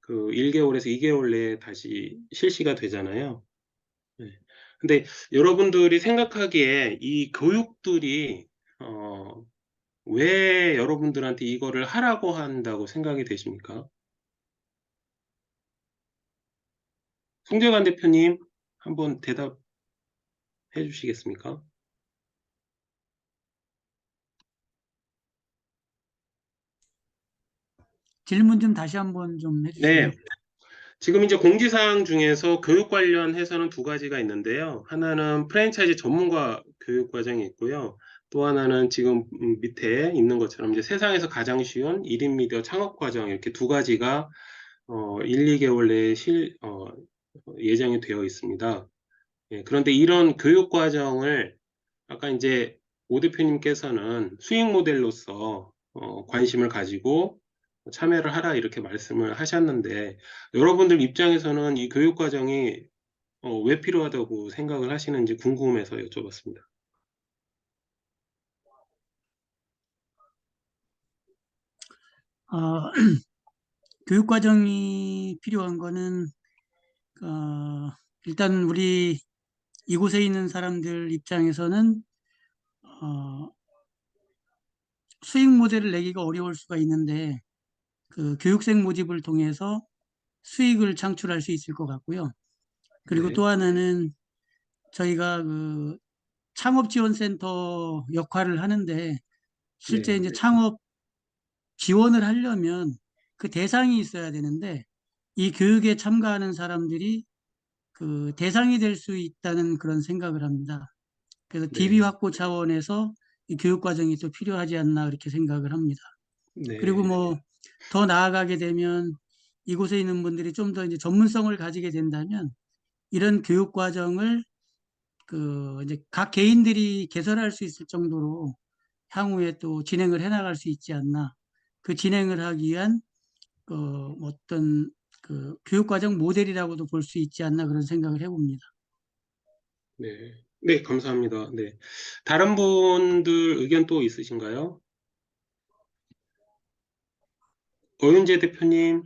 그 1개월에서 2개월 내에 다시 실시가 되잖아요. 네. 근데 여러분들이 생각하기에 이 교육들이 왜 여러분들한테 이거를 하라고 한다고 생각이 되십니까? 송재관 대표님 한번 대답해 주시겠습니까? 질문 좀 다시 한번 좀 해주실래요? 네. 지금 이제 공지사항 중에서 교육 관련해서는 두 가지가 있는데요. 하나는 프랜차이즈 전문가 교육 과정이 있고요. 또 하나는 지금 밑에 있는 것처럼 이제 세상에서 가장 쉬운 1인 미디어 창업 과정 이렇게 두 가지가 1, 2개월 내에 예정이 되어 있습니다. 예, 그런데 이런 교육 과정을 아까 이제 오 대표님께서는 수익 모델로서 관심을 가지고 참여를 하라 이렇게 말씀을 하셨는데 여러분들 입장에서는 이 교육 과정이 왜 필요하다고 생각을 하시는지 궁금해서 여쭤봤습니다. 어, 교육 과정이 필요한 거는 일단 우리 이곳에 있는 사람들 입장에서는 수익 모델을 내기가 어려울 수가 있는데 그 교육생 모집을 통해서 수익을 창출할 수 있을 것 같고요. 그리고 네, 또 하나는 저희가 그 창업지원센터 역할을 하는데 실제 네, 이제 창업 지원을 하려면 그 대상이 있어야 되는데 이 교육에 참가하는 사람들이 그 대상이 될 수 있다는 그런 생각을 합니다. 그래서 DB 네, 확보 차원에서 이 교육 과정이 또 필요하지 않나 그렇게 생각을 합니다. 그리고 네, 뭐 더 나아가게 되면 이곳에 있는 분들이 좀 더 이제 전문성을 가지게 된다면 이런 교육 과정을 그 이제 각 개인들이 개설할 수 있을 정도로 향후에 또 진행을 해 나갈 수 있지 않나. 그 진행을 하기 위한 어떤 그 교육과정 모델이라고도 볼 수 있지 않나 그런 생각을 해봅니다. 네, 네, 감사합니다. 네, 다른 분들 의견 또 있으신가요? 오윤재 대표님,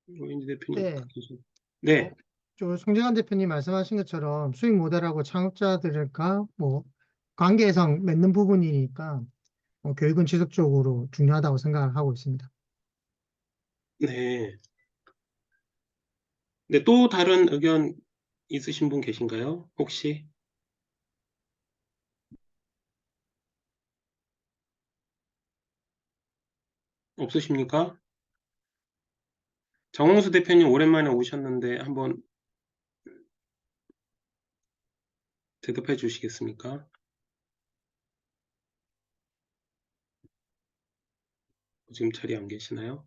오윤재 대표님, 네, 네, 저 송재관 대표님 말씀하신 것처럼 수익 모델하고 창업자들과 뭐 관계성 맺는 부분이니까 교육은 지속적으로 중요하다고 생각을 하고 있습니다. 네, 네, 또 다른 의견 있으신 분 계신가요? 혹시? 없으십니까? 정홍수 대표님 오랜만에 오셨는데 한번 대답해 주시겠습니까? 지금 자리에 안 계시나요?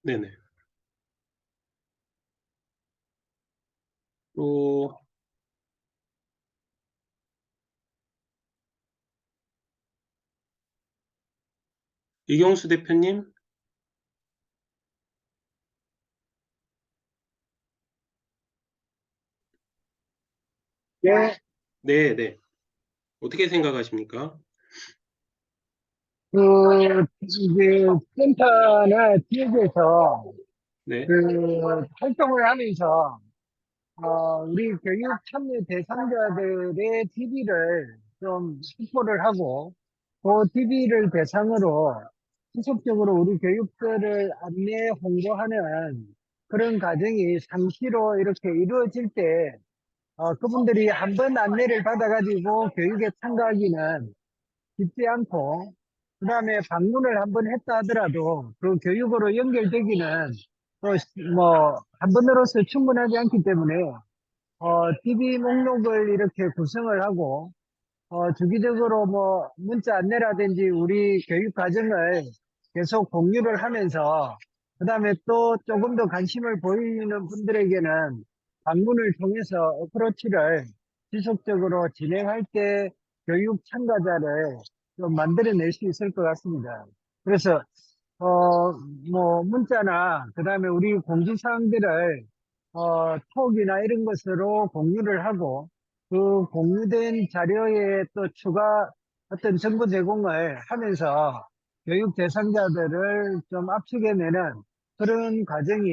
네네. 또, 이경수 대표님? 네, 네네. 어떻게 생각하십니까? 이제 센터나 지역에서 네, 그 활동을 하면서 우리 교육 참여 대상자들의 TV를 좀 확보를 하고 그 TV를 대상으로 지속적으로 우리 교육들을 안내 홍보하는 그런 과정이 상시로 이렇게 이루어질 때 그분들이 한 번 안내를 받아가지고 교육에 참가하기는 쉽지 않고, 그 다음에 방문을 한번 했다 하더라도 그 교육으로 연결되기는 한 번으로서 충분하지 않기 때문에, TV 목록을 이렇게 구성을 하고, 주기적으로 뭐 문자 안내라든지 우리 교육 과정을 계속 공유를 하면서 그다음에 또 조금 더 관심을 보이는 분들에게는 방문을 통해서 어프로치를 지속적으로 진행할 때 교육 참가자를 좀 만들어낼 수 있을 것 같습니다. 그래서 뭐 문자나 그다음에 우리 공지사항들을 톡이나 이런 것으로 공유를 하고 그 공유된 자료에 또 추가 어떤 정보 제공을 하면서 교육 대상자들을 좀 압축해내는 그런 과정이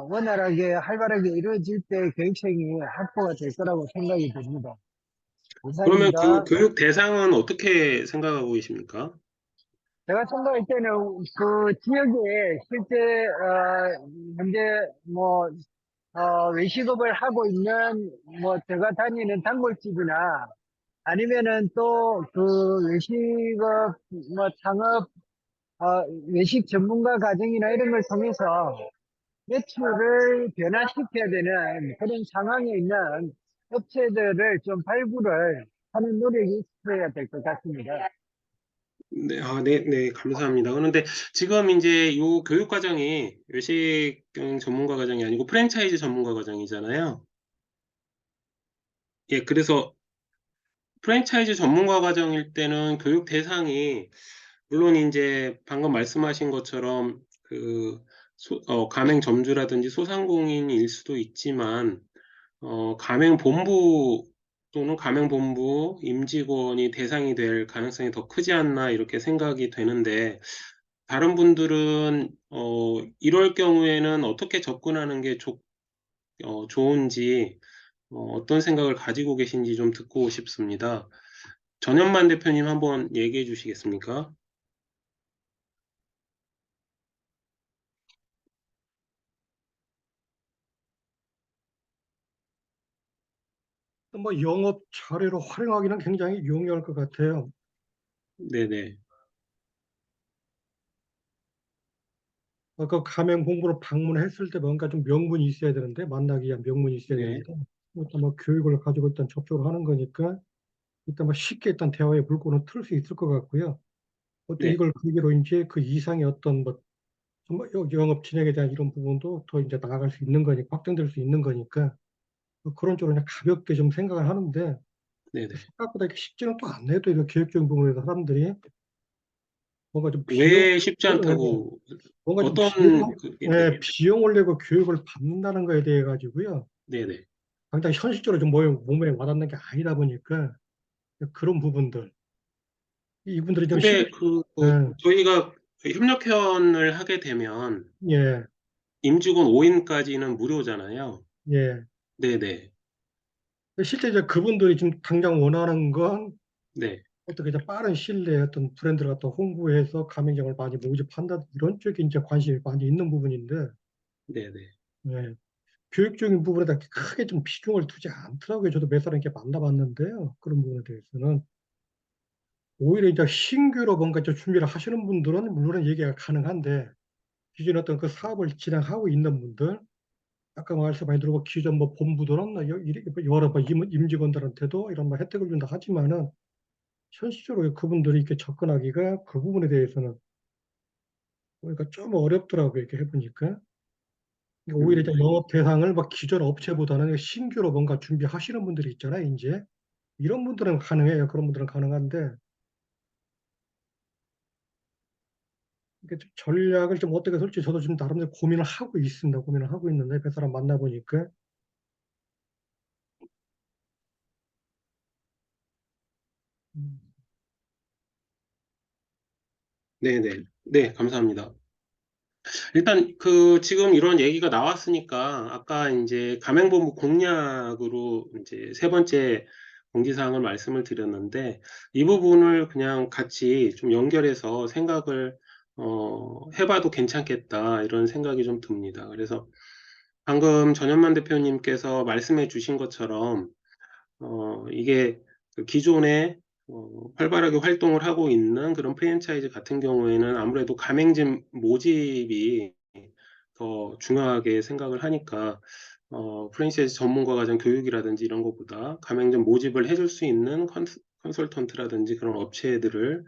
원활하게 활발하게 이루어질 때 교육생이 확보가 될 거라고 생각이 듭니다. 그러면 그 이상입니다. 교육 대상은 어떻게 생각하고 계십니까? 제가 생각할 때는 그 지역에 실제 현재 뭐 외식업을 하고 있는 뭐 제가 다니는 단골집이나 아니면은 또 그 외식업 뭐 창업 외식 전문가 과정이나 이런 걸 통해서 매출을 변화시켜야 되는 그런 상황에 있는 업체들을 좀 발굴을 하는 노력이 있어야 될 것 같습니다. 네, 네, 감사합니다. 그런데 지금 이제 요 교육 과정이 외식 전문가 과정이 아니고 프랜차이즈 전문가 과정이잖아요. 예, 그래서 프랜차이즈 전문가 과정일 때는 교육 대상이 물론 이제 방금 말씀하신 것처럼 가맹점주라든지 소상공인일 수도 있지만 가맹본부 또는 가맹본부 임직원이 대상이 될 가능성이 더 크지 않나 이렇게 생각이 되는데 다른 분들은 이럴 경우에는 어떻게 접근하는 게 좋은지 어떤 생각을 가지고 계신지 좀 듣고 싶습니다. 전현만 대표님 한번 얘기해 주시겠습니까? 뭐 영업 자료로 활용하기는 굉장히 용이할 것 같아요. 네네. 아까 가맹 본부로 방문했을 때 뭔가 좀 명분이 있어야 되는데, 만나기 위한 명분이 있어야 네. 되는데, 일단 뭐 교육을 가지고 일단 접촉을 하는 거니까 일단 뭐 쉽게 일단 대화의 물꼬는 틀 수 있을 것 같고요. 또 네. 이걸 계기로 이제 그 이상의 어떤 뭐 정말 영업 진행에 대한 이런 부분도 더 이제 나아갈 수 있는 거니까, 확장될 수 있는 거니까 뭐 그런 쪽으로 그냥 가볍게 좀 생각을 하는데, 네네. 생각보다 이렇게 쉽지는 또 않네요. 또 이런 교육적인 부분에서 사람들이 뭔가 좀 비용, 왜 쉽지 않다고 뭔가 좀 어떤 예, 비용을 내고 교육을 받는다는 거에 대해 가지고요. 네네. 당장 현실적으로 좀 몸에 와닿는 게 아니다 보니까 그런 부분들. 이분들이 좀 근데 예, 저희가 협력회원을 하게 되면 예, 임직원 5인까지는 무료잖아요. 예. 네네. 실제 이제 그분들이 지금 당장 원하는 건 네. 어떻게 이제 빠른 시일 내에 어떤 브랜드를 갖다 홍보해서 가맹점을 많이 모집한다 이런 쪽에 이제 관심이 많이 있는 부분인데, 네네. 예. 교육적인 부분에다 크게 좀 비중을 두지 않더라고요. 저도 몇 사람 이렇게 만나봤는데요. 그런 부분에 대해서는. 오히려 이제 신규로 뭔가 좀 준비를 하시는 분들은 물론 얘기가 가능한데, 기존에 어떤 그 사업을 진행하고 있는 분들, 아까 말씀 많이 들어보 기존 뭐 본부들은 여러 뭐 임직원들한테도 이런 뭐 혜택을 준다 하지만은, 현실적으로 그분들이 이렇게 접근하기가 그 부분에 대해서는 보니까 좀 어렵더라고요. 이렇게 해보니까. 그러니까 오히려 이제 영업 대상을 막 기존 업체보다는 신규로 뭔가 준비하시는 분들이 있잖아요, 이제. 이런 분들은 가능해요. 그런 분들은 가능한데, 이게 좀 전략을 좀 어떻게 설지 저도 지금 나름대로 고민을 하고 있습니다. 고민을 하고 있는데, 그 사람 만나보니까. 음, 네네. 네, 감사합니다. 일단 지금 이런 얘기가 나왔으니까 아까 이제 가맹본부 공약으로 이제 세 번째 공지사항을 말씀을 드렸는데 이 부분을 그냥 같이 좀 연결해서 생각을 해봐도 괜찮겠다 이런 생각이 좀 듭니다. 그래서 방금 전현만 대표님께서 말씀해 주신 것처럼 이게 그 기존에 활발하게 활동을 하고 있는 그런 프랜차이즈 같은 경우에는 아무래도 가맹점 모집이 더 중요하게 생각을 하니까 프랜차이즈 전문가 과정 교육이라든지 이런 것보다 가맹점 모집을 해줄 수 있는 컨설턴트라든지 그런 업체들을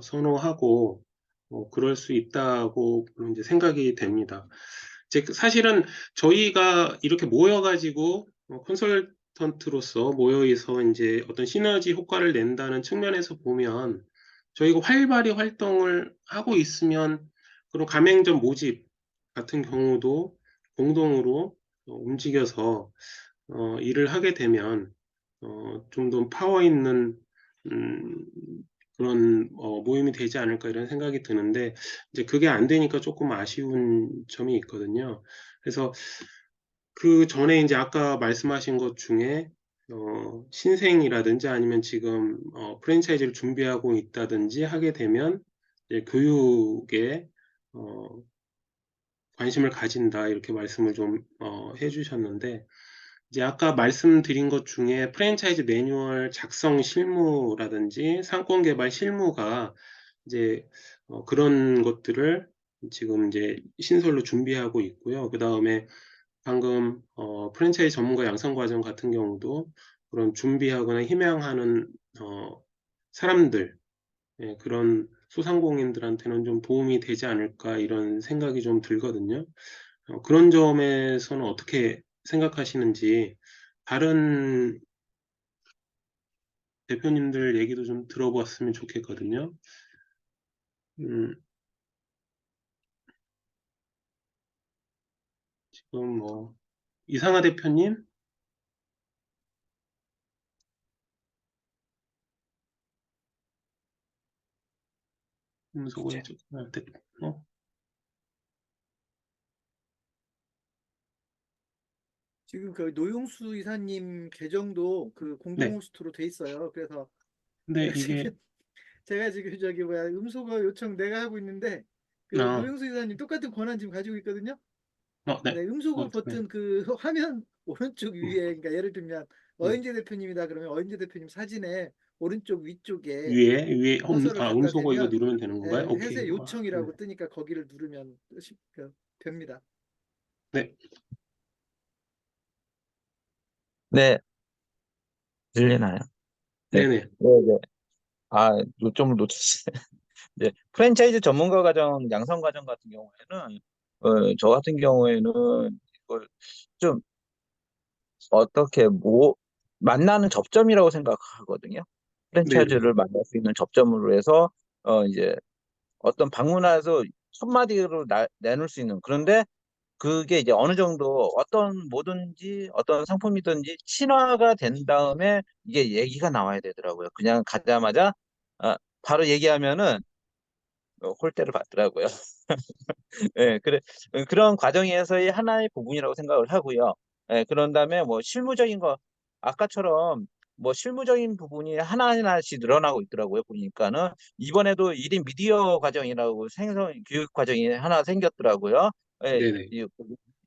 선호하고 그럴 수 있다고 이제 생각이 됩니다. 이제 사실은 저희가 이렇게 모여가지고 컨설턴트로서 모여서 이제 어떤 시너지 효과를 낸다는 측면에서 보면 저희가 활발히 활동을 하고 있으면 그런 가맹점 모집 같은 경우도 공동으로 움직여서 일을 하게 되면 좀 더 파워 있는 음, 그런 모임이 되지 않을까 이런 생각이 드는데 이제 그게 안 되니까 조금 아쉬운 점이 있거든요. 그래서 그 전에 이제 아까 말씀하신 것 중에 신생이라든지 아니면 지금 프랜차이즈를 준비하고 있다든지 하게 되면 이제 교육에 어, 관심을 가진다 이렇게 말씀을 좀 해주셨는데 이제 아까 말씀드린 것 중에 프랜차이즈 매뉴얼 작성 실무라든지 상권 개발 실무가 이제 그런 것들을 지금 이제 신설로 준비하고 있고요. 그 다음에 방금 프랜차이즈 전문가 양성 과정 같은 경우도 그런 준비하거나 희망하는 사람들 예, 그런 소상공인들한테는 좀 도움이 되지 않을까 이런 생각이 좀 들거든요. 그런 점에서는 어떻게 생각하시는지 다른 대표님들 얘기도 좀 들어봤으면 좋겠거든요. 음, 지금 뭐 이상하 대표님, 음소거 왼쪽 지금 그 노용수 이사님 계정도 그 공동 네. 호스트로 돼 있어요. 그래서 근데 제가 이게 지금 제가 지금 저기 뭐야 음소거 요청 내가 하고 있는데 그 아, 노용수 이사님 똑같은 권한 지금 가지고 있거든요. 네. 네, 음소거 네. 버튼 그 화면 오른쪽 위에 그러니까 예를 들면 음. 어인재 대표님이다 그러면 어인재 대표님 사진에 오른쪽 위쪽에 위에 커서를 갖다 음소거 이거 대면 누르면 되는 건가요? 오케이. 해세 네. 요청이라고 뜨니까 거기를 누르면 됩니다. 네. 네, 들리나요? 네, 네네. 네, 네. 아, 좀 놓쳤어요. 네, 프랜차이즈 전문가 과정, 양성 과정 같은 경우에는, 저 같은 경우에는 이걸 좀 어떻게 만나는 접점이라고 생각하거든요. 네네. 프랜차이즈를 만날 수 있는 접점으로 해서, 이제 어떤 방문해서 첫마디로 내놓을 수 있는. 그런데 그게 이제 어느 정도 어떤 뭐든지 어떤 상품이든지 친화가 된 다음에 이게 얘기가 나와야 되더라고요. 그냥 가자마자 바로 얘기하면은 홀대를 받더라고요. 예, 그런 과정에서의 하나의 부분이라고 생각을 하고요. 예, 그런 다음에 뭐 실무적인 거, 아까처럼 뭐 실무적인 부분이 하나하나씩 늘어나고 있더라고요. 보니까는 이번에도 1인 미디어 과정이라고 생성 교육 과정이 하나 생겼더라고요. 예, 네네.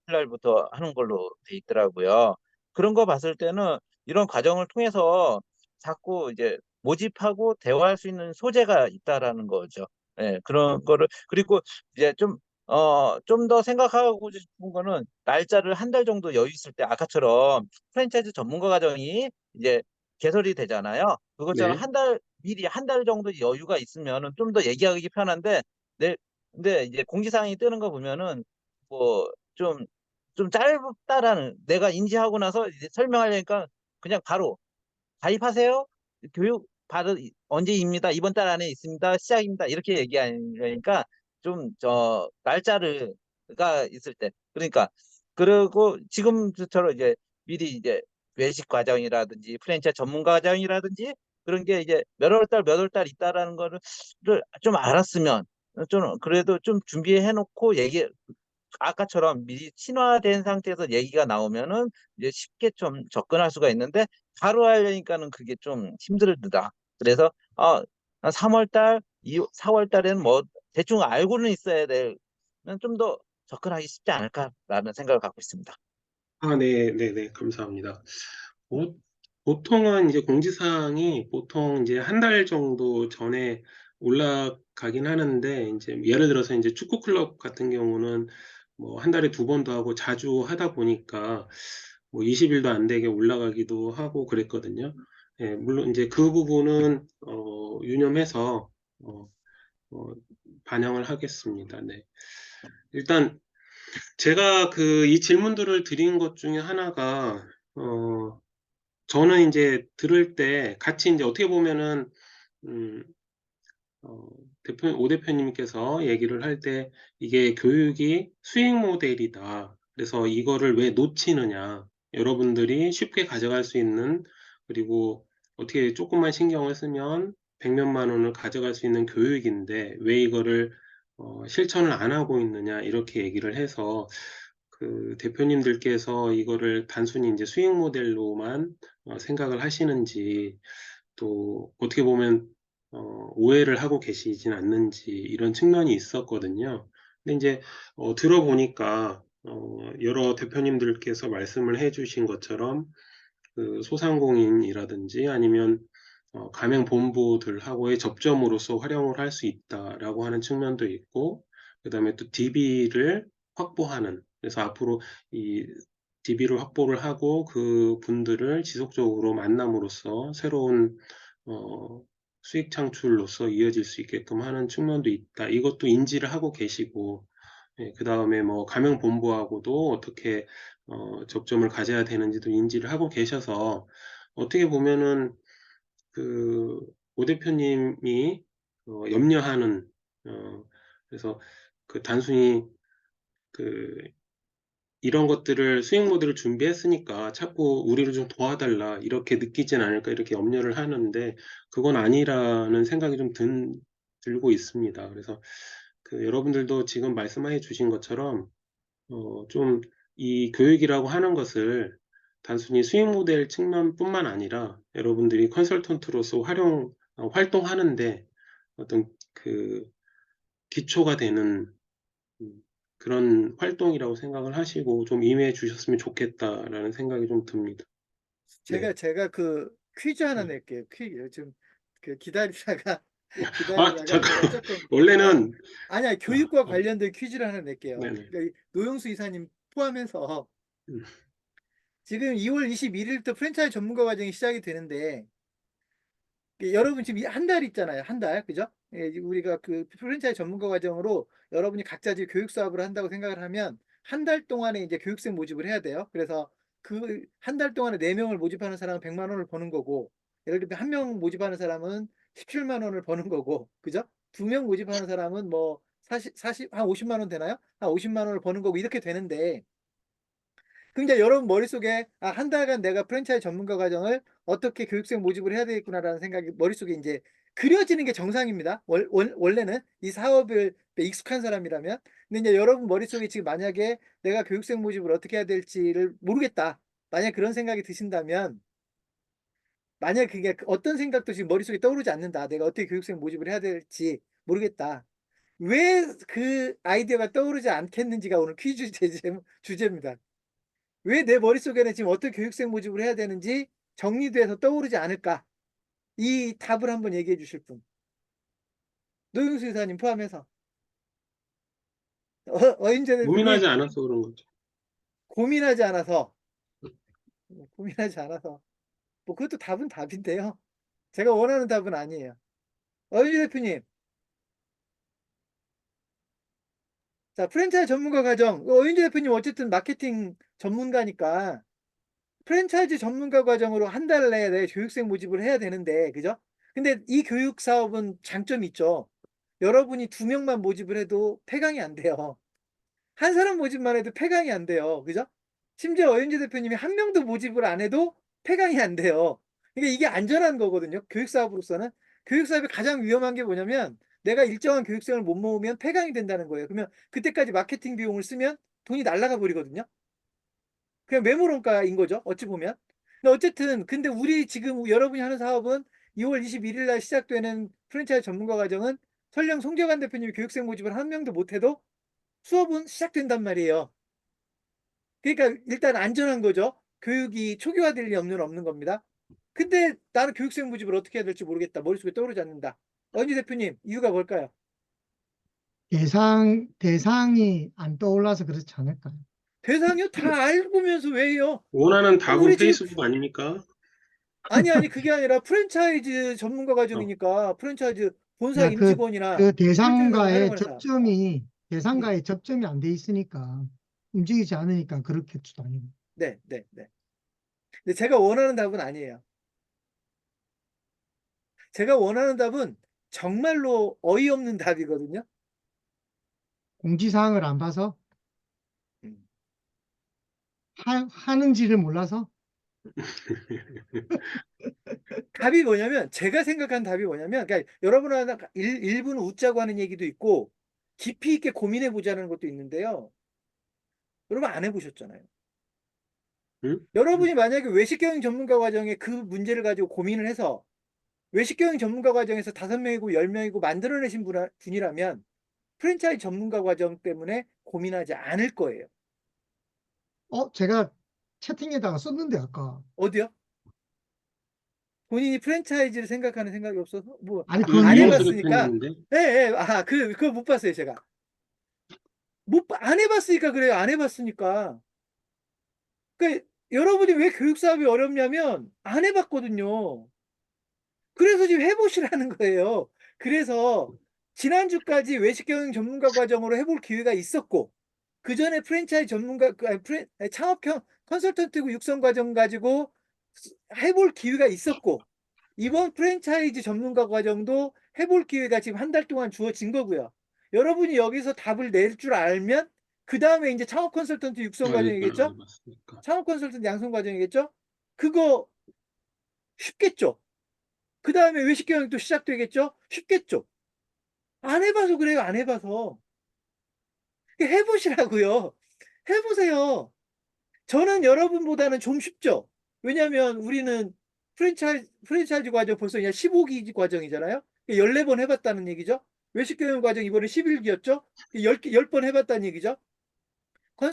날부터 하는 걸로 돼 있더라고요. 그런 거 봤을 때는 이런 과정을 통해서 자꾸 이제 모집하고 대화할 수 있는 소재가 있다라는 거죠. 예, 그런 거를 그리고 이제 좀 더 생각하고 싶은 거는 날짜를 한 달 정도 여유 있을 때 아까처럼 프랜차이즈 전문가 과정이 이제 개설이 되잖아요. 그것처럼 네. 미리 한 달 정도 여유가 있으면은 좀 더 얘기하기 편한데, 네, 근데 이제 공지사항이 뜨는 거 보면은 뭐 좀 짧다라는 내가 인지하고 나서 이제 설명하려니까 그냥 바로 가입하세요. 교육 언제입니다. 이번 달 안에 있습니다. 시작입니다. 이렇게 얘기하니까 좀 날짜가 있을 때 그러니까 그리고 지금처럼 이제 미리 이제 외식 과정이라든지 프랜차이즈 전문가 과정이라든지 그런 게 이제 몇 월 달 있다라는 거를 좀 알았으면 좀 그래도 좀 준비해 놓고 아까처럼 미리 친화된 상태에서 얘기가 나오면은 이제 쉽게 좀 접근할 수가 있는데 바로 하려니까는 그게 좀 힘들다. 그래서 한 3월 달, 4월 달에는 뭐 대충 알고는 있어야 되면 좀 더 접근하기 쉽지 않을까라는 생각을 갖고 있습니다. 네. 감사합니다. 보, 보통은 이제 공지사항이 보통 이제 한 달 정도 전에 올라가긴 하는데, 이제 예를 들어서 이제 축구 클럽 같은 경우는 뭐 한 달에 2번도 하고 자주 하다 보니까 뭐 20일도 안 되게 올라가기도 하고 그랬거든요. 예, 물론 이제 그 부분은 유념해서 어, 어, 반영을 하겠습니다. 네. 일단 제가 이 질문들을 드린 것 중에 하나가 저는 이제 들을 때 같이 이제 어떻게 보면은 음, 오 대표님께서 얘기를 할 때 이게 교육이 수익 모델이다. 그래서 이거를 왜 놓치느냐. 여러분들이 쉽게 가져갈 수 있는, 그리고 어떻게 조금만 신경을 쓰면 100몇만 원을 가져갈 수 있는 교육인데 왜 이거를 실천을 안 하고 있느냐. 이렇게 얘기를 해서 그 대표님들께서 이거를 단순히 이제 수익 모델로만 생각을 하시는지, 또 어떻게 보면 오해를 하고 계시진 않는지 이런 측면이 있었거든요. 근데 이제 들어보니까 여러 대표님들께서 말씀을 해주신 것처럼 그 소상공인이라든지 아니면 가맹본부들하고의 접점으로서 활용을 할 수 있다라고 하는 측면도 있고, 그다음에 또 DB를 확보하는, 그래서 앞으로 이 DB를 확보를 하고 그 분들을 지속적으로 만남으로써 새로운 수익 창출로서 이어질 수 있게끔 하는 측면도 있다. 이것도 인지를 하고 계시고, 그 다음에 뭐 가맹본부하고도 어떻게 접점을 가져야 되는지도 인지를 하고 계셔서 어떻게 보면은 오 대표님이 염려하는 그래서 단순히 이런 것들을 수익 모델을 준비했으니까 자꾸 우리를 좀 도와달라 이렇게 느끼진 않을까 이렇게 염려를 하는데 그건 아니라는 생각이 좀 들고 있습니다. 그래서 여러분들도 지금 말씀해 주신 것처럼 좀 이 교육이라고 하는 것을 단순히 수익 모델 측면뿐만 아니라 여러분들이 컨설턴트로서 활동하는데 어떤 기초가 되는 그런 활동이라고 생각을 하시고 좀 임해 주셨으면 좋겠다라는 생각이 좀 듭니다. 네. 제가 퀴즈 하나 네. 낼게요. 퀴즈. 지금 기다리다가 잠깐. 제가 조금 원래는, 아니야, 교육과 어, 관련된 퀴즈를 하나 낼게요. 네네. 그러니까 노영수 이사님 포함해서 음, 지금 2월 21일부터 프랜차이즈 전문가 과정이 시작이 되는데 여러분 지금 한 달 있잖아요. 한 달. 그죠? 예, 우리가 프랜차이즈 전문가 과정으로 여러분이 각자 지금 교육 사업을 한다고 생각을 하면 한 달 동안에 이제 교육생 모집을 해야 돼요. 그래서 그 한 달 동안에 4명을 모집하는 사람은 100만 원을 버는 거고, 예를 들면 1명 모집하는 사람은 17만 원을 버는 거고, 그죠? 2명 모집하는 사람은 뭐 한 50만 원 되나요? 한 50만 원을 버는 거고 이렇게 되는데, 근데 여러분 머릿속에 한 달간 내가 프랜차이즈 전문가 과정을 어떻게 교육생 모집을 해야 되겠구나라는 생각이 머릿속에 이제 그려지는 게 정상입니다. 원래는 이 사업을 익숙한 사람이라면. 근데 이제 여러분 머릿속에 지금 만약에 내가 교육생 모집을 어떻게 해야 될지를 모르겠다. 만약 그런 생각이 드신다면, 만약 그게 어떤 생각도 지금 머릿속에 떠오르지 않는다. 내가 어떻게 교육생 모집을 해야 될지 모르겠다. 왜 그 아이디어가 떠오르지 않겠는지가 오늘 퀴즈 주제입니다. 왜 내 머릿속에는 지금 어떻게 교육생 모집을 해야 되는지 정리돼서 떠오르지 않을까? 이 답을 한번 얘기해 주실 분. 노영수 이사님 포함해서. 어인재 고민하지 대표님, 않아서 그런 거죠. 고민하지 않아서. 고민하지 않아서. 뭐 그것도 답은 답인데요. 제가 원하는 답은 아니에요. 어인재 대표님. 자, 프랜차이즈 전문가 과정. 어인재 대표님 어쨌든 마케팅 전문가니까 프랜차이즈 전문가 과정으로 한 달 내에 내 교육생 모집을 해야 되는데, 그죠? 근데 이 교육 사업은 장점이 있죠. 여러분이 2명만 모집을 해도 폐강이 안 돼요. 한 사람 모집만 해도 폐강이 안 돼요. 그죠? 심지어 어윤재 대표님이 1명도 모집을 안 해도 폐강이 안 돼요. 그러니까 이게 안전한 거거든요. 교육 사업으로서는. 교육 사업이 가장 위험한 게 뭐냐면 내가 일정한 교육생을 못 모으면 폐강이 된다는 거예요. 그러면 그때까지 마케팅 비용을 쓰면 돈이 날아가 버리거든요. 그냥 메모론가인 거죠. 어찌 보면. 근데 어쨌든 근데 우리 지금 여러분이 하는 사업은 2월 21일 날 시작되는 프랜차이즈 전문가 과정은 설령 송재관 대표님이 교육생 모집을 1명도 못해도 수업은 시작된단 말이에요. 그러니까 일단 안전한 거죠. 교육이 초기화될 리 없는 겁니다. 근데 나는 교육생 모집을 어떻게 해야 될지 모르겠다. 머릿속에 떠오르지 않는다. 어니 대표님, 이유가 뭘까요? 대상이 안 떠올라서 그렇지 않을까요? 대상이요? 다 알고면서 왜요? 원하는 답은 우리 지금 페이스북 아닙니까? 아니 그게 아니라 프랜차이즈 전문가 과정이니까 프랜차이즈 본사 그러니까 임직원이나 그 출제자가 활용하는 사람. 대상과의 접점이 안 돼 있으니까 움직이지 않으니까 그렇겠죠, 당연히. 네. 근데 제가 원하는 답은 아니에요. 제가 원하는 답은 정말로 어이없는 답이거든요. 공지사항을 안 봐서 음. 하는지를 몰라서 답이 뭐냐면 제가 생각한 답이 뭐냐면 그러니까 여러분은 일부는 웃자고 하는 얘기도 있고 깊이 있게 고민해 보자는 것도 있는데요. 여러분 안 해보셨잖아요. 응? 여러분이 만약에 외식경영 전문가 과정에 그 문제를 가지고 고민을 해서 외식경영 전문가 과정에서 5명이고 10명이고 만들어내신 분이라면 프랜차이즈 전문가 과정 때문에 고민하지 않을 거예요. 제가 채팅에다가 썼는데 아까. 어디요? 본인이 프랜차이즈를 생각하는 생각이 없어서 뭐 아니 그 안 이용수 해봤으니까 대표님인데. 그거 못 봤어요 제가. 안 해봤으니까 그래요. 안 해봤으니까. 그러니까 여러분이 왜 교육 사업이 어렵냐면 안 해봤거든요. 그래서 지금 해보시라는 거예요. 그래서 지난주까지 외식경영 전문가 과정으로 해볼 기회가 있었고 그 전에 프랜차이즈 전문가 창업형 컨설턴트 육성 과정 가지고 해볼 기회가 있었고 이번 프랜차이즈 전문가 과정도 해볼 기회가 지금 한 달 동안 주어진 거고요. 여러분이 여기서 답을 낼 줄 알면 그 다음에 이제 창업 컨설턴트 육성 이건 안 과정이겠죠? 해봤으니까. 창업 컨설턴트 양성 과정이겠죠? 그거 쉽겠죠? 그 다음에 외식 경영도 시작되겠죠? 쉽겠죠? 안 해봐서 그래요. 안 해봐서. 해보시라고요. 해보세요. 저는 여러분보다는 좀 쉽죠? 왜냐하면 우리는 프랜차이즈 과정 벌써 그냥 15기 과정이잖아요? 14번 해봤다는 얘기죠? 외식경영 과정 이번에 11기였죠? 10번 해봤다는 얘기죠?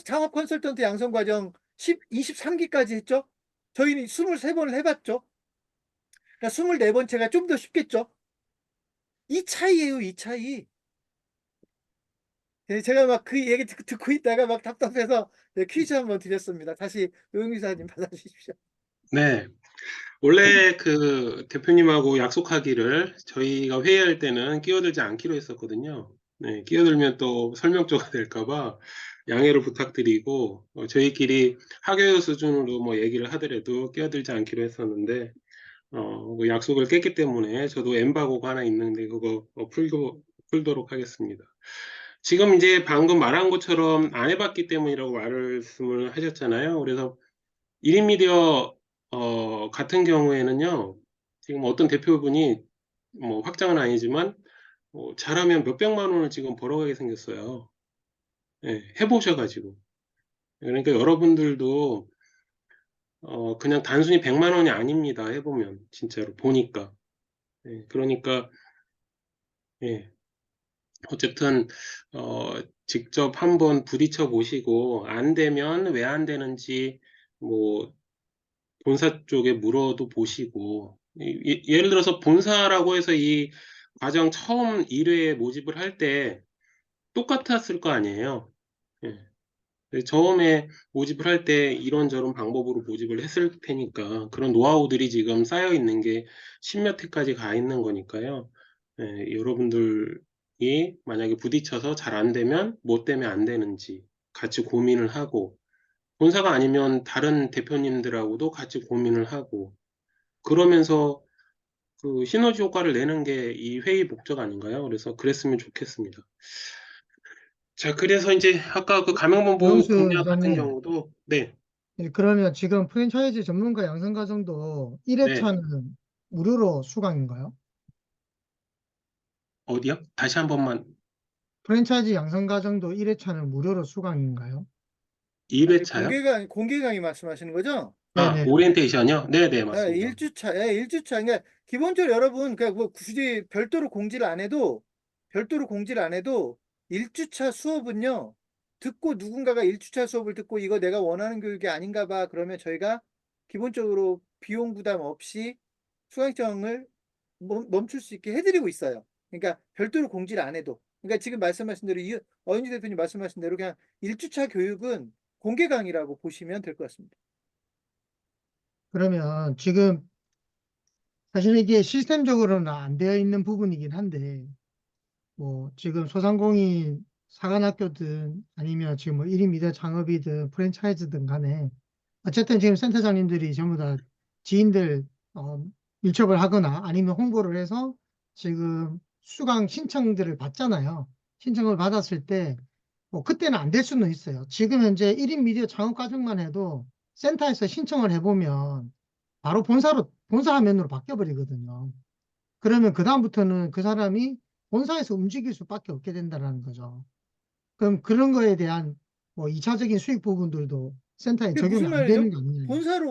창업 컨설턴트 양성 과정 23기까지 했죠? 저희는 23번을 해봤죠? 그러니까 24번째가 좀 더 쉽겠죠? 이 차이예요, 이 차이. 예, 제가 막 그 얘기 듣고 있다가 막 답답해서 퀴즈 한번 드렸습니다. 다시 노영기사님 받아주십시오. 네. 원래 그 대표님하고 약속하기를 저희가 회의할 때는 끼어들지 않기로 했었거든요. 네, 끼어들면 또 설명조가 될까봐 양해를 부탁드리고 저희끼리 학교 수준으로 뭐 얘기를 하더라도 끼어들지 않기로 했었는데 그 약속을 깼기 때문에 저도 엠바고가 하나 있는데 그거 풀도록 하겠습니다. 지금 이제 방금 말한 것처럼 안 해봤기 때문이라고 말씀을 하셨잖아요. 그래서 1인 미디어 같은 경우에는요, 지금 어떤 대표분이 뭐 확장은 아니지만 잘하면 몇백만 원을 지금 벌어가게 생겼어요. 예, 해보셔가지고. 그러니까 여러분들도 그냥 단순히 100만 원이 아닙니다. 해보면 진짜로 보니까. 예, 그러니까 예, 어쨌든 직접 한번 부딪혀 보시고 안 되면 왜 안 되는지 뭐 본사 쪽에 물어도 보시고 예를 들어서 본사라고 해서 이 과정 처음 1회 모집을 할 때 똑같았을 거 아니에요. 예. 처음에 모집을 할 때 이런저런 방법으로 모집을 했을 테니까 그런 노하우들이 지금 쌓여 있는 게 십몇 회까지 가 있는 거니까요. 예, 여러분들이 만약에 부딪혀서 잘 안 되면 뭐 때문에 안 되는지 같이 고민을 하고 본사가 아니면 다른 대표님들하고도 같이 고민을 하고 그러면서 그 시너지 효과를 내는 게 이 회의 목적 아닌가요? 그래서 그랬으면 좋겠습니다. 자, 그래서 이제 아까 그 가맹본부 노영수 공략 같은 이사님, 경우도 네, 그러면 지금 프랜차이즈 전문가 양성 과정도 네, 1회차는 무료로 수강인가요? 어디요? 다시 한 번만. 프랜차이즈 양성 과정도 1회차는 무료로 수강인가요? 2회차요? 공개 강의 말씀하시는 거죠? 아, 네네. 오리엔테이션이요? 네, 네, 맞습니다. 1주차. 1주차. 그러니까 기본적으로 여러분 그러니까 뭐 굳이 별도로 공지를 안 해도 1주차 수업은요. 듣고 누군가가 1주차 수업을 듣고 이거 내가 원하는 교육이 아닌가 봐. 그러면 저희가 기본적으로 비용 부담 없이 수강증을 멈출 수 있게 해드리고 있어요. 그러니까 별도로 공지를 안 해도. 그러니까 지금 말씀하신 대로 어윤지 대표님 말씀하신 대로 그냥 1주차 교육은 공개 강의라고 보시면 될 것 같습니다. 그러면 지금 사실 이게 시스템적으로는 안 되어 있는 부분이긴 한데, 뭐 지금 소상공인 사관학교든 아니면 지금 뭐 1인 미디어 창업이든 프랜차이즈든 간에 어쨌든 지금 센터장님들이 전부 다 지인들 밀접을 하거나 아니면 홍보를 해서 지금 수강 신청들을 받잖아요. 신청을 받았을 때 뭐 그때는 안 될 수는 있어요. 지금 현재 1인 미디어 창업 과정만 해도 센터에서 신청을 해보면 바로 본사 화면으로 바뀌어 버리거든요. 그러면 그다음부터는 그 사람이 본사에서 움직일 수밖에 없게 된다는 거죠. 그럼 그런 거에 대한 뭐 2차적인 수익 부분들도 센터에 그게 적용이 무슨 안 되는 말이죠? 거 아니냐. 본사로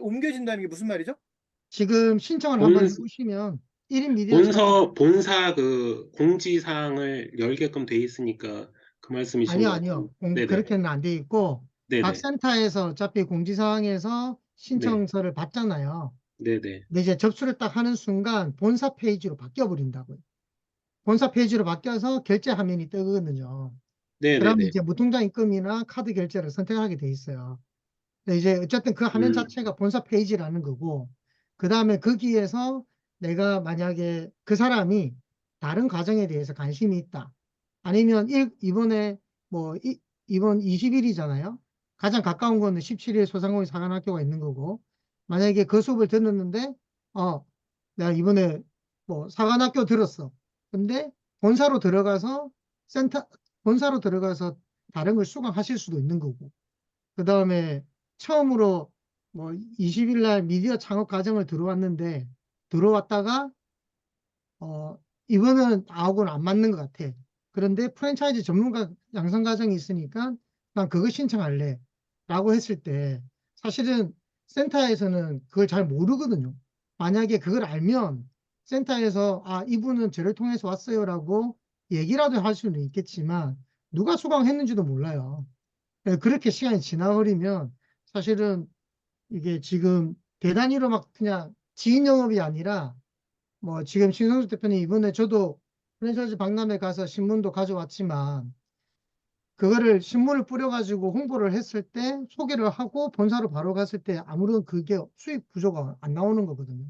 옮겨진다는 게 무슨 말이죠? 지금 신청을 한번 본, 해보시면 1인 미디어 창업, 본사 그 공지사항을 열게끔 돼 있으니까 그 말씀이신 아니요, 것 아니요. 같은데. 네네. 그렇게는 안 돼 있고, 각 네네. 센터에서 어차피 공지사항에서 네. 신청서를 받잖아요. 네네. 근데 이제 접수를 딱 하는 순간 본사 페이지로 바뀌어 버린다고요. 본사 페이지로 바뀌어서 결제 화면이 뜨거든요. 그러면 네네네. 이제 무통장 입금이나 카드 결제를 선택하게 돼 있어요. 근데 이제 어쨌든 그 화면 자체가 본사 페이지라는 거고, 그 다음에 거기에서 내가 만약에 그 사람이 다른 과정에 대해서 관심이 있다. 아니면 이번에 뭐 이번 20일이잖아요. 가장 가까운 거는 17일 소상공인 사관학교가 있는 거고, 만약에 그 수업을 들었는데, 내가 이번에 뭐 사관학교 들었어. 근데 본사로 들어가서 센터, 본사로 들어가서 다른 걸 수강하실 수도 있는 거고, 그 다음에 처음으로 뭐 20일 날 미디어 창업 과정을 들어왔는데, 들어왔다가 이거는 나하고는 안 맞는 것 같아. 그런데 프랜차이즈 전문가 양성 과정이 있으니까 난 그거 신청할래 라고 했을 때 사실은 센터에서는 그걸 잘 모르거든요. 만약에 그걸 알면 센터에서 이분은 저를 통해서 왔어요라고 얘기라도 할 수는 있겠지만 누가 수강했는지도 몰라요. 그렇게 시간이 지나버리면 사실은 이게 지금 대단위로 막 그냥 지인 영업이 아니라 뭐 지금 신성수 대표님 이번에 저도 프랜차이즈 박람회 가서 신문도 가져왔지만 그거를 신문을 뿌려가지고 홍보를 했을 때 소개를 하고 본사로 바로 갔을 때 아무런 그게 수익 구조가 안 나오는 거거든요.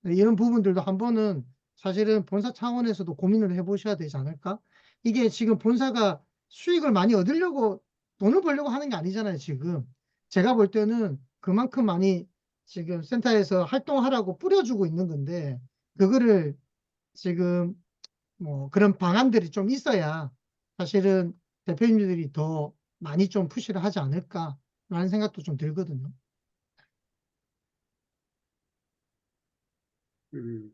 이런 부분들도 한 번은 사실은 본사 차원에서도 고민을 해보셔야 되지 않을까? 이게 지금 본사가 수익을 많이 얻으려고 돈을 벌려고 하는 게 아니잖아요, 지금. 제가 볼 때는 그만큼 많이 지금 센터에서 활동하라고 뿌려주고 있는 건데, 그거를 지금 뭐 그런 방안들이 좀 있어야 사실은 대표님들이 더 많이 좀 푸시를 하지 않을까라는 생각도 좀 들거든요. 음,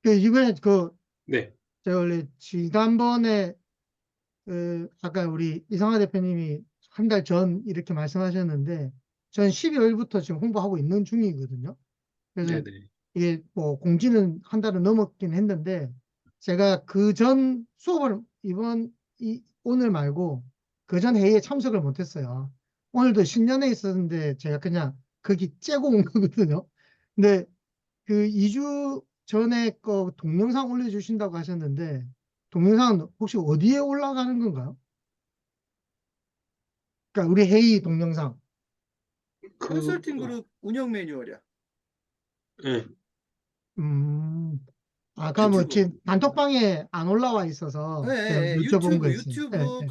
이번에 네. 제가 원래 지난번에 아까 우리 이상하 대표님이 한 달 전 이렇게 말씀하셨는데 전 12월부터 지금 홍보하고 있는 중이거든요. 그래서 네네. 이게 뭐 공지는 한 달은 넘었긴 했는데 제가 그 전 수업을 오늘 말고 그 전 회의에 참석을 못했어요. 오늘도 신년회 있었는데 제가 그냥 거기 째고 온 거거든요. 근데 그 2주 전에 거 동영상 올려주신다고 하셨는데 동영상은 혹시 어디에 올라가는 건가요? 그러니까 우리 회의 동영상. 컨설팅 그룹 운영 매뉴얼이야. 네. 아까 뭐 유튜브. 지금 단톡방에 안 올라와 있어서 제가 여쭤본 거였어요. 유튜브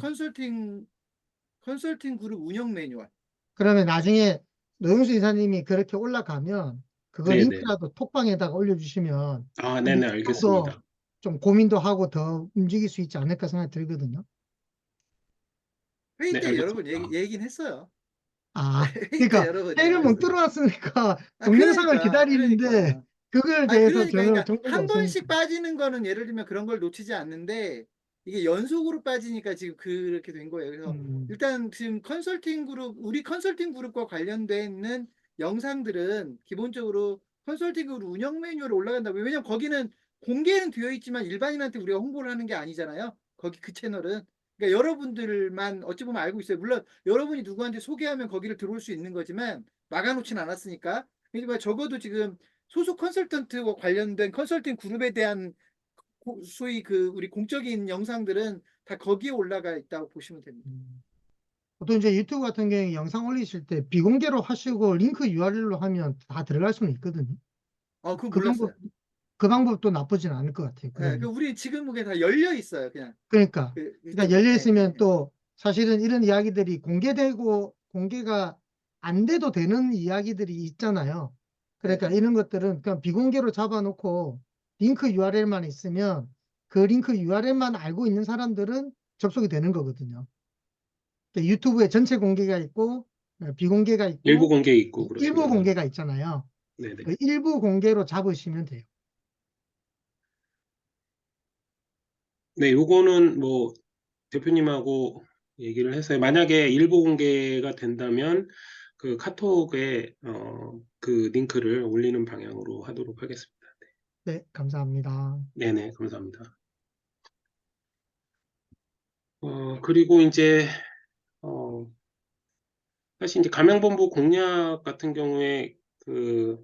컨설팅 그룹 운영 매뉴얼. 그러면 나중에 노영수 이사님이 그렇게 올라가면 그거 네네. 링크라도 톡방에다가 올려주시면 네네, 더 알겠습니다. 좀 고민도 하고 더 움직일 수 있지 않을까 생각이 들거든요. 회의 네, 때 여러 번 알겠습니다. 얘기는 했어요. 그러니까 회의 때 여러 번 회의를 못 얘기했어요. 들어왔으니까 동영상을 기다리는데 그걸 대해서 저는 그러니까 정보가 한 없으니까. 번씩 빠지는 거는 예를 들면 그런 걸 놓치지 않는데 이게 연속으로 빠지니까 지금 그렇게 된 거예요. 그래서 일단 지금 우리 컨설팅 그룹과 관련돼 있는 영상들은 기본적으로 컨설팅 그룹 운영 매뉴얼에 올라간다고. 왜냐면 거기는 공개는 되어 있지만 일반인한테 우리가 홍보를 하는 게 아니잖아요. 거기 그 채널은. 그러니까 여러분들만 어찌 보면 알고 있어요. 물론 여러분이 누구한테 소개하면 거기를 들어올 수 있는 거지만 막아놓진 않았으니까. 그러니까 적어도 지금 소속 컨설턴트와 관련된 컨설팅 그룹에 대한 소위 그 우리 공적인 영상들은 다 거기에 올라가 있다고 보시면 됩니다. 보통 이제 유튜브 같은 경우에 영상 올리실 때 비공개로 하시고 링크 URL로 하면 다 들어갈 수는 있거든요. 그거 그 몰랐어요. 그 방법도 나쁘진 않을 것 같아요. 예, 그러면. 우리 지금 그게 다 열려 있어요. 그냥 그러니까 유튜브. 열려 있으면 또 사실은 이런 이야기들이 공개가 안 돼도 되는 이야기들이 있잖아요. 그러니까 이런 것들은 그냥 비공개로 잡아놓고 링크 URL만 있으면 그 링크 URL만 알고 있는 사람들은 접속이 되는 거거든요. 그러니까 유튜브에 전체 공개가 있고 비공개가 일부 있고 공개 있고 일부 그렇습니다. 공개가 있잖아요. 네네. 그 일부 공개로 잡으시면 돼요. 네, 요거는 뭐 대표님하고 얘기를 해서 만약에 일부 공개가 된다면 그 카톡에 그 링크를 올리는 방향으로 하도록 하겠습니다. 네, 감사합니다. 네네, 감사합니다. 그리고 이제 사실 이제 가맹본부 공략 같은 경우에 그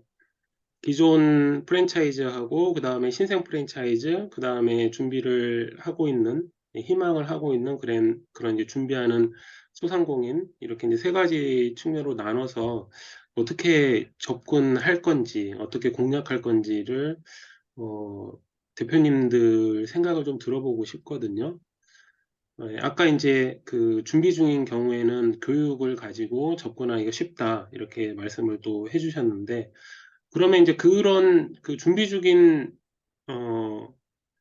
기존 프랜차이즈하고 그 다음에 신생 프랜차이즈, 그 다음에 준비를 하고 있는 희망을 하고 있는 그런 이제 준비하는 소상공인 이렇게 이제 세 가지 측면으로 나눠서 어떻게 접근할 건지, 어떻게 공략할 건지를 대표님들 생각을 좀 들어보고 싶거든요. 아까 이제 그 준비 중인 경우에는 교육을 가지고 접근하기가 쉽다 이렇게 말씀을 또 해주셨는데 그러면 이제 그런 그 준비 중인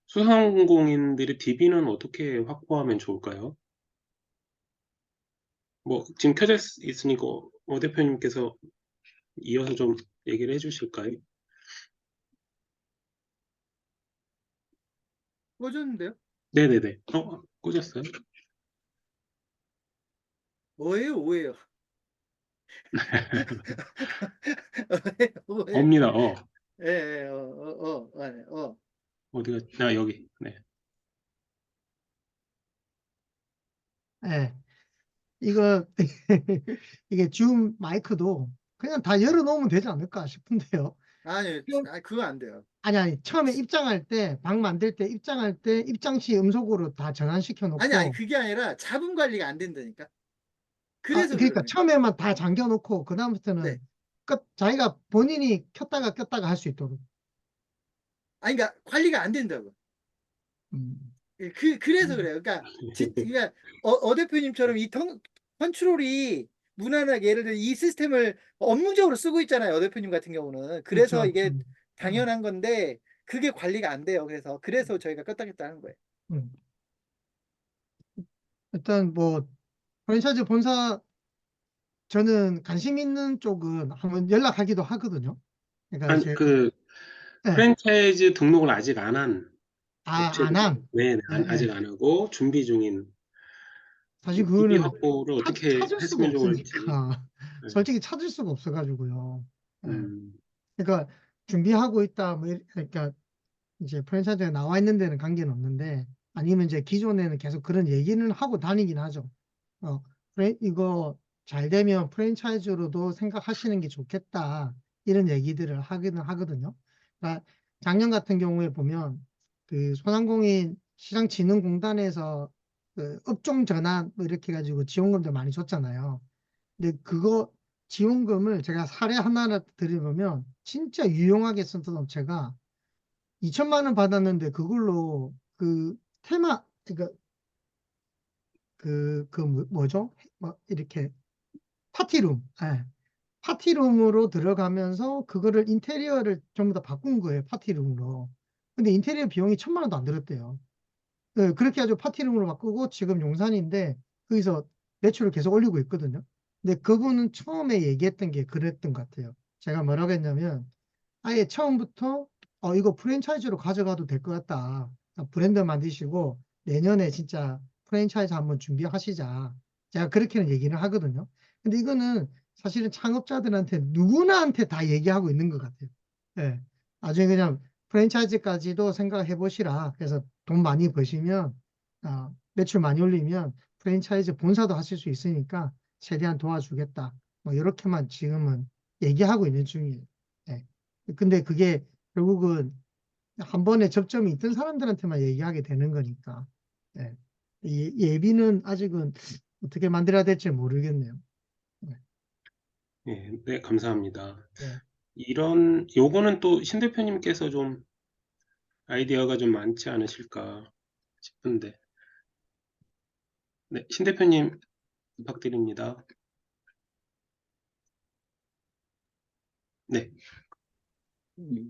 소상공인들의 DB는 어떻게 확보하면 좋을까요? 뭐 지금 켜져 있으니까 대표님께서 이어서 좀 얘기를 해주실까요? 꺼졌는데요? 네네네. 꽂았어요? 뭐예요? 오해요? 오해요? 없니다. 예, 예, 어디가? 여기. 네. 네. 이거 이게 줌 마이크도 그냥 다 열어놓으면 되지 않을까 싶은데요. 아니, 그거 안 돼요. 아니, 처음에 입장할 때, 방 만들 때 입장할 때 입장 시 음속으로 다 전환시켜 아니, 놓고, 그게 아니라 자분 관리가 안 된다니까. 그래서 그러니까 그러네. 처음에만 다 잠겨 놓고 네. 그다음부터는 자기가 본인이 켰다가 꼈다가 할 수 있도록. 아니, 그러니까 관리가 안 된다고. 음. 그래서 그래요. 그러니까 대표님처럼 이 컨트롤이 무난하게 예를 들어 이 시스템을 업무적으로 쓰고 있잖아요. 대표님 같은 경우는. 그래서 그렇죠. 이게 당연한 건데 그게 관리가 안 돼요. 그래서 저희가 껐다 켰다 하는 거예요. 일단 뭐 프랜차이즈 본사 저는 관심 있는 쪽은 한번 연락하기도 하거든요. 그러니까 아니, 그 네. 프랜차이즈 등록을 아직 안 한 안 한. 네, 네, 아직 안 하고 준비 중인 사실 DB 그거는 확보를 어떻게 찾을 수가 했으면 좋을지. 없으니까 네. 솔직히 찾을 수가 없어가지고요. 네. 음, 그러니까 준비하고 있다 뭐 그러니까 이제 프랜차이즈가 나와 있는 데는 관계는 없는데 아니면 이제 기존에는 계속 그런 얘기는 하고 다니긴 하죠. 이거 잘 되면 프랜차이즈로도 생각하시는 게 좋겠다 이런 얘기들을 하기는 하거든요. 그러니까 작년 같은 경우에 보면 그 소상공인 시장진흥공단에서 그 업종 전환 뭐 이렇게 해가지고 지원금도 많이 줬잖아요. 근데 그거 지원금을 제가 사례 하나를 드려보면 진짜 유용하게 썼던 업체가 2천만 원 받았는데 그걸로 그 그러니까 뭐죠? 이렇게 파티룸, 파티룸으로 들어가면서 그거를 인테리어를 전부 다 바꾼 거예요. 파티룸으로. 근데 인테리어 비용이 1,000만 원도 안 들었대요. 네, 그렇게 해가지고 파티룸으로 바꾸고 지금 용산인데 거기서 매출을 계속 올리고 있거든요. 근데 그분은 처음에 얘기했던 게 그랬던 것 같아요. 제가 뭐라고 했냐면 아예 처음부터 이거 프랜차이즈로 가져가도 될 것 같다. 브랜드 만드시고 내년에 진짜 프랜차이즈 한번 준비하시자. 제가 그렇게는 얘기를 하거든요. 근데 이거는 사실은 창업자들한테 누구나한테 다 얘기하고 있는 것 같아요. 예. 나중에 그냥 프랜차이즈까지도 생각해 보시라. 그래서 돈 많이 버시면 매출 많이 올리면 프랜차이즈 본사도 하실 수 있으니까 최대한 도와주겠다. 뭐 이렇게만 지금은 얘기하고 있는 중이에요. 예. 근데 그게 결국은 한 번에 접점이 있던 사람들한테만 얘기하게 되는 거니까. 예. 이 예비는 아직은 어떻게 만들어야 될지 모르겠네요. 예, 네, 감사합니다. 예. 요거는 또 신 대표님께서 좀 아이디어가 좀 많지 않으실까 싶은데. 네, 신 대표님 부탁드립니다. 네,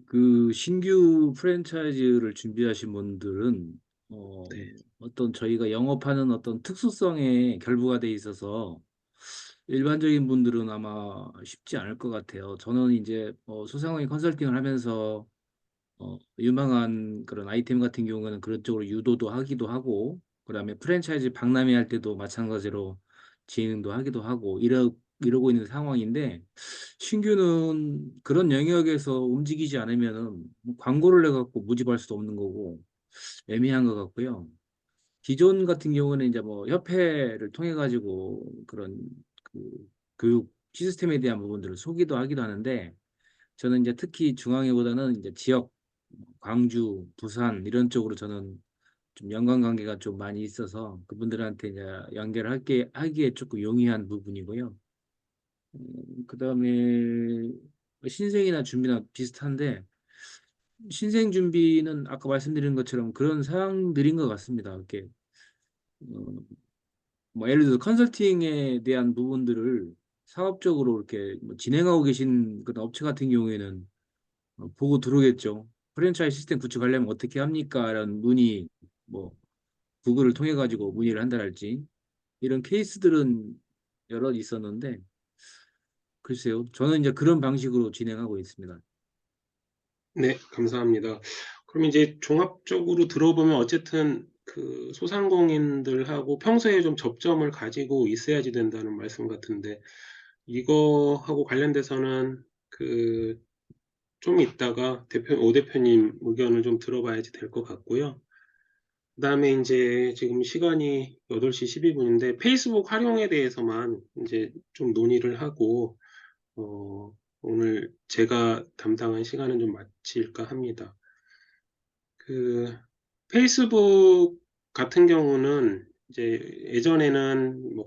그 신규 프랜차이즈를 준비하신 분들은 네, 어떤 저희가 영업하는 어떤 특수성에 결부가 돼 있어서 일반적인 분들은 아마 쉽지 않을 것 같아요. 저는 이제 소상공인 컨설팅을 하면서 유망한 그런 아이템 같은 경우는 그런 쪽으로 유도도 하기도 하고, 그다음에 프랜차이즈 박람회 할 때도 마찬가지로 진행도 하기도 하고 이러고 있는 상황인데, 신규는 그런 영역에서 움직이지 않으면은 뭐 광고를 해갖고 모집할 수도 없는 거고 애매한 것 같고요. 기존 같은 경우는 이제 뭐 협회를 통해 가지고 그런 그 교육 시스템에 대한 부분들을 소개도 하기도 하는데, 저는 이제 특히 중앙회보다는 이제 지역, 광주, 부산 이런 쪽으로 저는 좀 연관관계가 좀 많이 있어서 그분들한테 이제 연결을 하기에 조금 용이한 부분이고요. 그다음에 신생이나 준비나 비슷한데, 신생 준비는 아까 말씀드린 것처럼 그런 사항들인 것 같습니다. 이렇게 어, 뭐 예를 들어 컨설팅에 대한 부분들을 사업적으로 이렇게 뭐 진행하고 계신 그런 업체 같은 경우에는 보고 들어오겠죠. 프랜차이즈 시스템 구축하려면 어떻게 합니까? 라는 문의, 뭐 구글을 통해 가지고 문의를 한다랄지 이런 케이스들은 여러 있었는데, 글쎄요. 저는 이제 그런 방식으로 진행하고 있습니다. 네, 감사합니다. 그럼 이제 종합적으로 들어보면 어쨌든 그 소상공인들하고 평소에 좀 접점을 가지고 있어야지 된다는 말씀 같은데, 이거하고 관련돼서는 그 좀 이따가 오 대표님 의견을 좀 들어봐야지 될 것 같고요. 그다음에 이제 지금 시간이 8시 12분인데 페이스북 활용에 대해서만 이제 좀 논의를 하고 오늘 제가 담당한 시간은 좀 마칠까 합니다. 그 페이스북 같은 경우는 이제 예전에는 뭐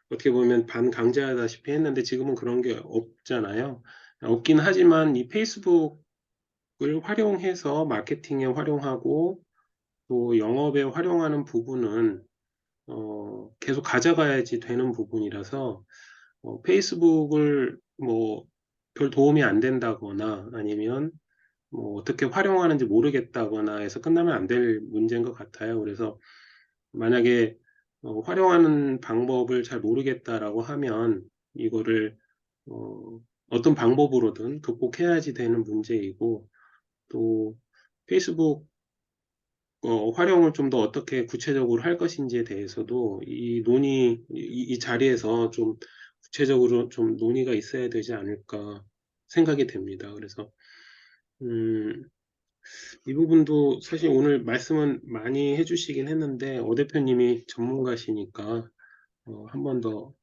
어떻게 보면 반강제하다시피 했는데 지금은 그런 게 없잖아요. 없긴 하지만 이 페이스북을 활용해서 마케팅에 활용하고 또 영업에 활용하는 부분은 계속 가져가야지 되는 부분이라서 페이스북을 뭐 별 도움이 안 된다거나 아니면 뭐 어떻게 활용하는지 모르겠다거나 해서 끝나면 안 될 문제인 것 같아요. 그래서 만약에 활용하는 방법을 잘 모르겠다라고 하면 이거를 어떤 방법으로든 극복해야지 되는 문제이고, 또 페이스북 활용을 좀 더 어떻게 구체적으로 할 것인지에 대해서도 이 자리에서 좀 구체적으로 좀 논의가 있어야 되지 않을까 생각이 됩니다. 그래서 이 부분도 사실 오늘 말씀은 많이 해주시긴 했는데 오 대표님이 전문가시니까 한 번 더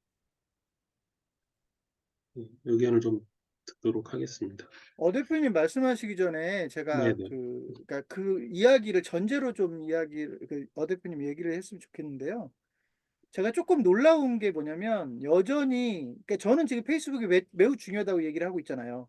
의견을 좀 듣도록 하겠습니다. 대표님 말씀하시기 전에 제가 네네. 그러니까 그 이야기를 전제로 좀 대표님 얘기를 했으면 좋겠는데요. 제가 조금 놀라운 게 뭐냐면 여전히, 그러니까 저는 지금 페이스북이 매우 중요하다고 얘기를 하고 있잖아요.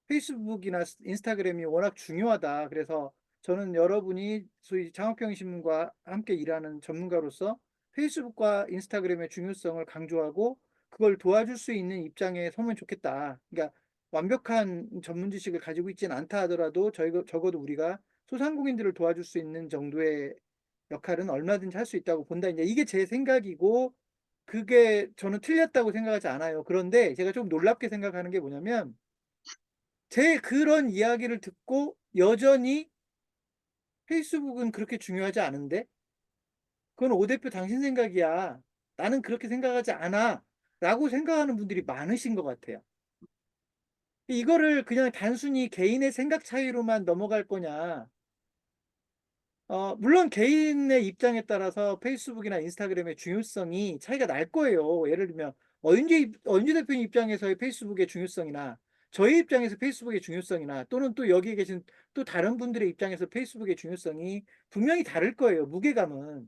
페이스북이나 인스타그램이 워낙 중요하다. 그래서 저는 여러분이 소위 창업경신문과 함께 일하는 전문가로서 페이스북과 인스타그램의 중요성을 강조하고 그걸 도와줄 수 있는 입장에 서면 좋겠다. 그러니까 완벽한 전문 지식을 가지고 있지는 않다 하더라도 적어도 우리가 소상공인들을 도와줄 수 있는 정도의 역할은 얼마든지 할 수 있다고 본다. 이제 이게 제 생각이고, 그게 저는 틀렸다고 생각하지 않아요. 그런데 제가 좀 놀랍게 생각하는 게 뭐냐면, 제 그런 이야기를 듣고 여전히 페이스북은 그렇게 중요하지 않은데, 그건 오 대표 당신 생각이야. 나는 그렇게 생각하지 않아. 라고 생각하는 분들이 많으신 것 같아요. 이거를 그냥 단순히 개인의 생각 차이로만 넘어갈 거냐. 물론 개인의 입장에 따라서 페이스북이나 인스타그램의 중요성이 차이가 날 거예요. 예를 들면, 어윤지 대표님 입장에서의 페이스북의 중요성이나 저희 입장에서 페이스북의 중요성이나 또는 또 여기 계신 또 다른 분들의 입장에서 페이스북의 중요성이 분명히 다를 거예요. 무게감은.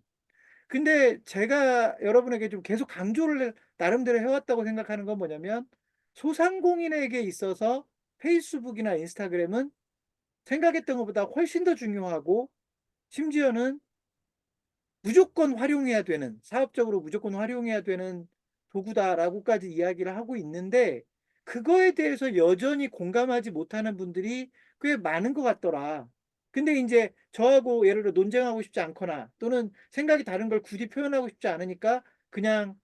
근데 제가 여러분에게 좀 계속 강조를 나름대로 해왔다고 생각하는 건 뭐냐면 소상공인에게 있어서 페이스북이나 인스타그램은 생각했던 것보다 훨씬 더 중요하고 심지어는 무조건 활용해야 되는, 사업적으로 무조건 활용해야 되는 도구다라고까지 이야기를 하고 있는데 그거에 대해서 여전히 공감하지 못하는 분들이 꽤 많은 것 같더라. 근데 이제 저하고 예를 들어 논쟁하고 싶지 않거나 또는 생각이 다른 걸 굳이 표현하고 싶지 않으니까 그냥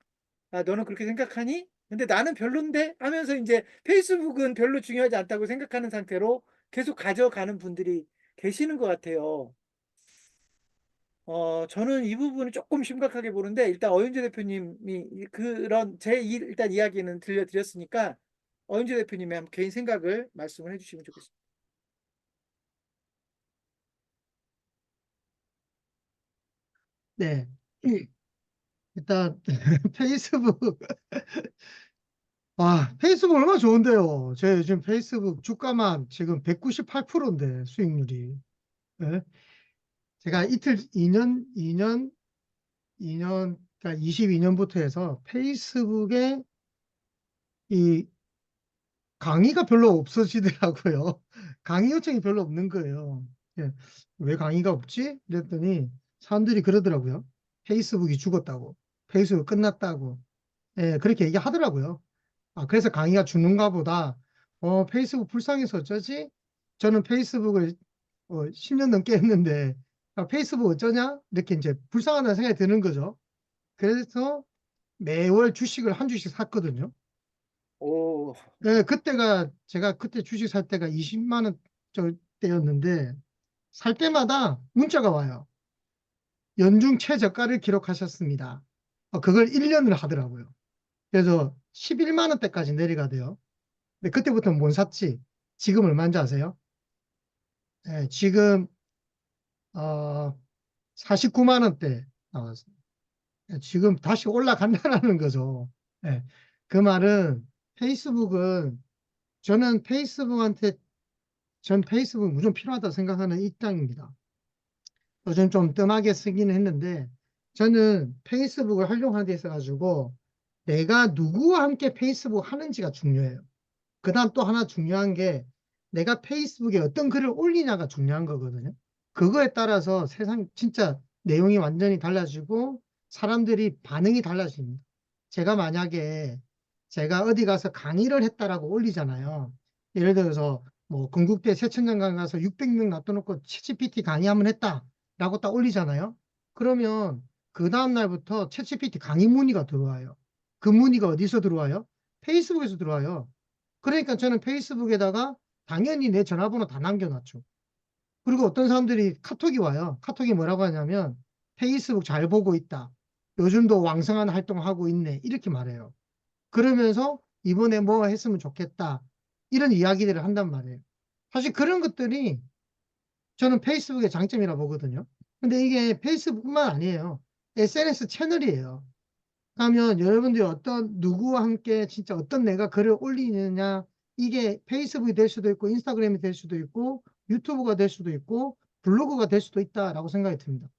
아, 너는 그렇게 생각하니? 근데 나는 별론데? 하면서 이제 페이스북은 별로 중요하지 않다고 생각하는 상태로 계속 가져가는 분들이 계시는 것 같아요. 저는 이 부분을 조금 심각하게 보는데 일단 어윤재 대표님이 그런 일단 이야기는 들려드렸으니까 어윤재 대표님의 한번 개인 생각을 말씀을 해주시면 좋겠습니다. 네. 일단 페이스북 페이스북 얼마나 좋은데요. 제 요즘 페이스북 주가만 지금 198%인데 수익률이. 예? 제가 이틀 2년 그러니까 22년부터 해서 페이스북에 이 강의가 별로 없어지더라고요. 강의 요청이 별로 없는 거예요. 예. 왜 강의가 없지? 그랬더니 사람들이 그러더라고요. 페이스북이 죽었다고. 페이스북 끝났다고. 예, 그렇게 얘기하더라고요. 그래서 강의가 죽는가 보다. 페이스북 불쌍해서 어쩌지? 저는 페이스북을 10년 넘게 했는데 페이스북 어쩌냐? 이렇게 이제 불쌍하다는 생각이 드는 거죠. 그래서 매월 주식을 한 주씩 샀거든요. 오, 네, 제가 그때 주식 살 때가 20만 원 때였는데 살 때마다 문자가 와요. 연중 최저가를 기록하셨습니다. 그걸 1년을 하더라고요. 그래서 11만 원대까지 내려가대요. 근데 그때부터 못 샀지. 지금 얼마인지 아세요? 네, 지금 49만 원대 나왔어요. 네, 지금 다시 올라간다는 거죠. 네, 그 말은 페이스북은 저는 전 페이스북 무조건 필요하다고 생각하는 입장입니다. 요즘 좀 뜸하게 쓰기는 했는데 저는 페이스북을 활용하는 데 있어가지고 내가 누구와 함께 페이스북 하는지가 중요해요. 그 다음 또 하나 중요한 게 내가 페이스북에 어떤 글을 올리냐가 중요한 거거든요. 그거에 따라서 세상 진짜 내용이 완전히 달라지고 사람들이 반응이 달라집니다. 만약에 제가 어디 가서 강의를 했다라고 올리잖아요. 예를 들어서 뭐 건국대 새천년관 가서 600명 놔둬놓고 챗GPT 강의 한번 했다라고 딱 올리잖아요. 그러면 그 다음날부터 챗GPT 강의 문의가 들어와요. 그 문의가 어디서 들어와요? 페이스북에서 들어와요. 그러니까 저는 페이스북에다가 당연히 내 전화번호 다 남겨놨죠. 그리고 어떤 사람들이 카톡이 와요. 카톡이 뭐라고 하냐면 페이스북 잘 보고 있다. 요즘도 왕성한 활동하고 있네. 이렇게 말해요. 그러면서 이번에 뭐 했으면 좋겠다. 이런 이야기들을 한단 말이에요. 사실 그런 것들이 저는 페이스북의 장점이라 보거든요. 근데 이게 페이스북뿐만 아니에요. SNS 채널이에요. 하면 여러분들이 누구와 함께 진짜 어떤 내가 글을 올리느냐, 이게 페이스북이 될 수도 있고, 인스타그램이 될 수도 있고, 유튜브가 될 수도 있고, 블로그가 될 수도 있다라고 생각이 듭니다.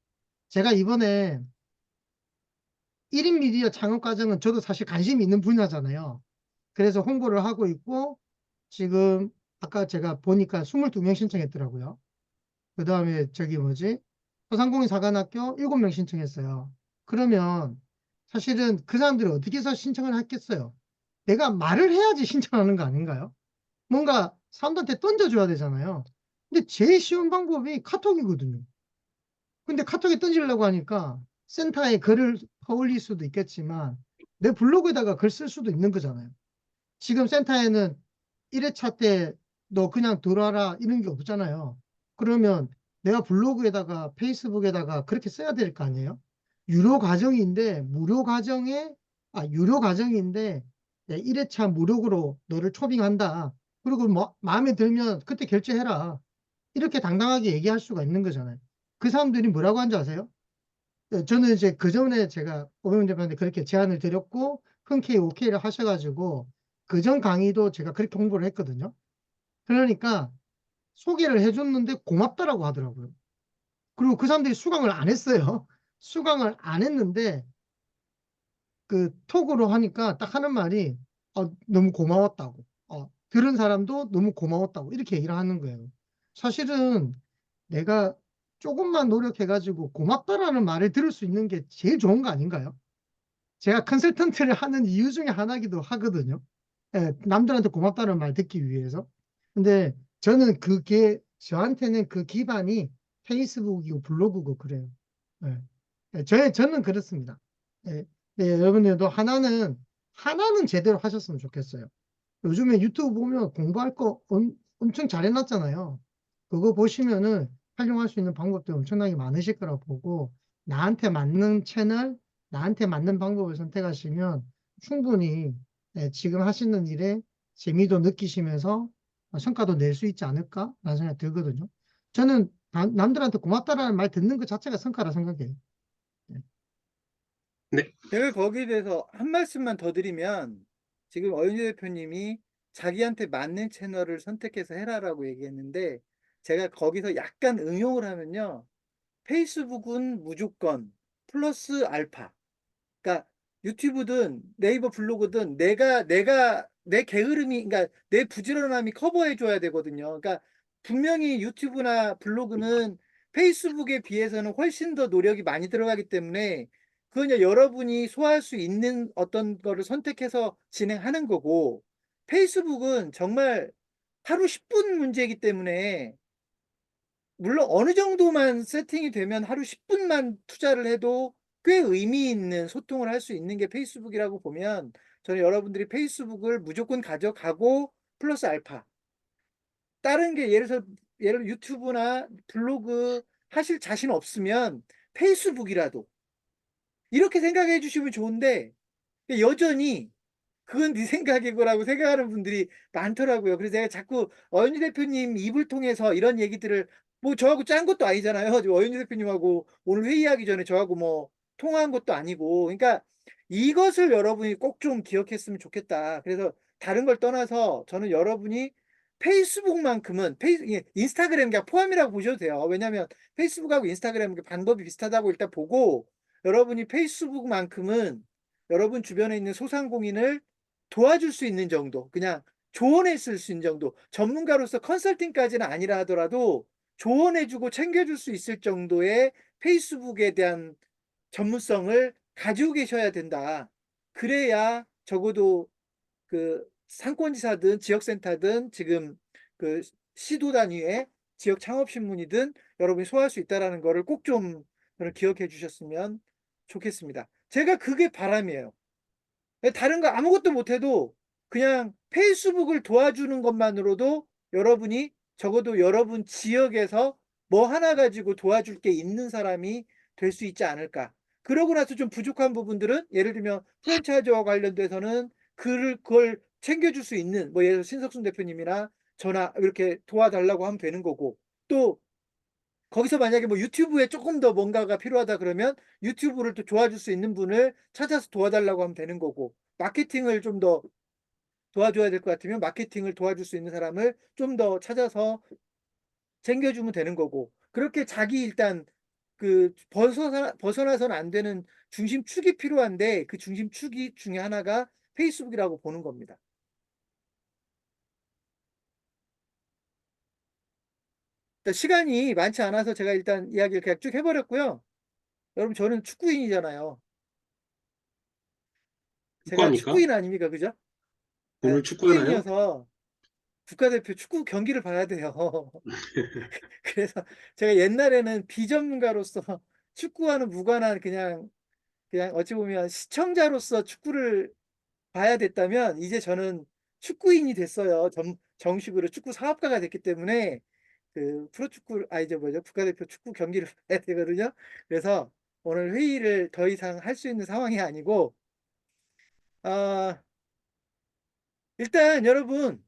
제가 이번에 1인 미디어 창업 과정은 저도 사실 관심이 있는 분야잖아요. 그래서 홍보를 하고 있고, 지금 아까 제가 보니까 22명 신청했더라고요. 그 다음에 소상공인 사관학교 7명 신청했어요. 그러면 사실은 그 사람들이 어떻게 해서 신청을 했겠어요? 내가 말을 해야지 신청하는 거 아닌가요? 뭔가 사람들한테 던져줘야 되잖아요. 근데 제일 쉬운 방법이 카톡이거든요. 근데 카톡에 던지려고 하니까 센터에 글을 퍼올릴 수도 있겠지만 내 블로그에다가 글 쓸 수도 있는 거잖아요. 지금 센터에는 1회차 때 너 그냥 들어와라 이런 게 없잖아요. 그러면 내가 블로그에다가 페이스북에다가 그렇게 써야 될 거 아니에요? 유료 과정인데 유료 과정인데 1회차 무료로 너를 초빙한다. 그리고 뭐 마음에 들면 그때 결제해라. 이렇게 당당하게 얘기할 수가 있는 거잖아요. 그 사람들이 뭐라고 한지 아세요? 저는 이제 그 전에 제가 오병훈 대표한테 그렇게 제안을 드렸고 흔쾌히 오케이를 하셔가지고 그전 강의도 제가 그렇게 홍보를 했거든요. 그러니까 소개를 해줬는데 고맙다라고 하더라고요. 그리고 그 사람들이 수강을 안 했어요. 수강을 안 했는데 그 톡으로 하니까 딱 하는 말이 너무 고마웠다고. 들은 사람도 너무 고마웠다고 이렇게 얘기를 하는 거예요. 사실은 내가 조금만 노력해가지고 고맙다라는 말을 들을 수 있는 게 제일 좋은 거 아닌가요? 제가 컨설턴트를 하는 이유 중에 하나기도 하거든요. 예, 남들한테 고맙다는 말 듣기 위해서. 근데 저는 저한테는 그 기반이 페이스북이고 블로그고 그래요. 예. 예, 저는 그렇습니다. 예, 네, 여러분들도 하나는 제대로 하셨으면 좋겠어요. 요즘에 유튜브 보면 공부할 거 엄청 잘 해놨잖아요. 그거 보시면은 활용할 수 있는 방법도 엄청나게 많으실 거라고 보고, 나한테 맞는 채널, 나한테 맞는 방법을 선택하시면 충분히 지금 하시는 일에 재미도 느끼시면서 성과도 낼 수 있지 않을까라는 생각이 들거든요. 저는 남들한테 고맙다라는 말 듣는 것 자체가 성과라 생각해요. 네. 제가 거기에 대해서 한 말씀만 더 드리면, 지금 어윤재 대표님이 자기한테 맞는 채널을 선택해서 해라라고 얘기했는데, 제가 거기서 약간 응용을 하면요, 페이스북은 무조건 플러스 알파. 그러니까 유튜브든 네이버 블로그든 내 게으름이, 그러니까 내 부지런함이 커버해 줘야 되거든요. 그러니까 분명히 유튜브나 블로그는 페이스북에 비해서는 훨씬 더 노력이 많이 들어가기 때문에 그건 이제 여러분이 소화할 수 있는 어떤 거를 선택해서 진행하는 거고, 페이스북은 정말 하루 10분 문제이기 때문에 물론 어느 정도만 세팅이 되면 하루 10분만 투자를 해도 꽤 의미 있는 소통을 할 수 있는 게 페이스북이라고 보면, 저는 여러분들이 페이스북을 무조건 가져가고 플러스 알파. 다른 게 예를 유튜브나 블로그 하실 자신 없으면 페이스북이라도 이렇게 생각해 주시면 좋은데, 여전히 그건 네 생각이고라고 생각하는 분들이 많더라고요. 그래서 제가 자꾸 어윤희 대표님 입을 통해서 이런 얘기들을, 뭐 저하고 짠 것도 아니잖아요. 어윤희 대표님하고 오늘 회의하기 전에 저하고 뭐 통화한 것도 아니고. 그러니까 이것을 여러분이 꼭 좀 기억했으면 좋겠다. 그래서 다른 걸 떠나서 저는 여러분이 페이스북만큼은 인스타그램 그냥 포함이라고 보셔도 돼요. 왜냐하면 페이스북하고 인스타그램 방법이 비슷하다고 일단 보고, 여러분이 페이스북만큼은 여러분 주변에 있는 소상공인을 도와줄 수 있는 정도, 그냥 조언했을 수 있는 정도, 전문가로서 컨설팅까지는 아니라 하더라도 조언해주고 챙겨줄 수 있을 정도의 페이스북에 대한 전문성을 가지고 계셔야 된다. 그래야 적어도 그 상권지사든 지역센터든 지금 그 시도 단위의 지역 창업신문이든 여러분이 소화할 수 있다는 거를 꼭 좀 기억해 주셨으면 좋겠습니다. 제가 그게 바람이에요. 다른 거 아무것도 못해도 그냥 페이스북을 도와주는 것만으로도 여러분이 적어도 여러분 지역에서 뭐 하나 가지고 도와줄 게 있는 사람이 될 수 있지 않을까. 그러고 나서 좀 부족한 부분들은 예를 들면 프랜차이즈와 관련돼서는 그걸 챙겨줄 수 있는, 뭐 예를 들어 신석순 대표님이나 저나 이렇게 도와달라고 하면 되는 거고, 또 거기서 만약에 뭐 유튜브에 조금 더 뭔가가 필요하다 그러면 유튜브를 또 도와줄 수 있는 분을 찾아서 도와달라고 하면 되는 거고, 마케팅을 좀 더 도와줘야 될 것 같으면 마케팅을 도와줄 수 있는 사람을 좀 더 찾아서 챙겨주면 되는 거고, 그렇게 자기 일단 그 벗어나서는 안 되는 중심축이 필요한데, 그 중심축이 중에 하나가 페이스북이라고 보는 겁니다. 시간이 많지 않아서 제가 일단 이야기를 그냥 쭉 해버렸고요. 여러분, 저는 축구인이잖아요. 제가 축구합니까? 축구인 아닙니까? 그죠? 오늘 축구하나요? 축구인이어서 국가대표 축구 경기를 봐야 돼요. 그래서 제가 옛날에는 비전문가로서 축구와는 무관한 그냥 어찌 보면 시청자로서 축구를 봐야 됐다면, 이제 저는 축구인이 됐어요. 정식으로 축구 사업가가 됐기 때문에 그 프로축구, 이제 뭐죠? 국가대표 축구 경기를 봐야 되거든요. 그래서 오늘 회의를 더 이상 할 수 있는 상황이 아니고, 아, 일단 여러분,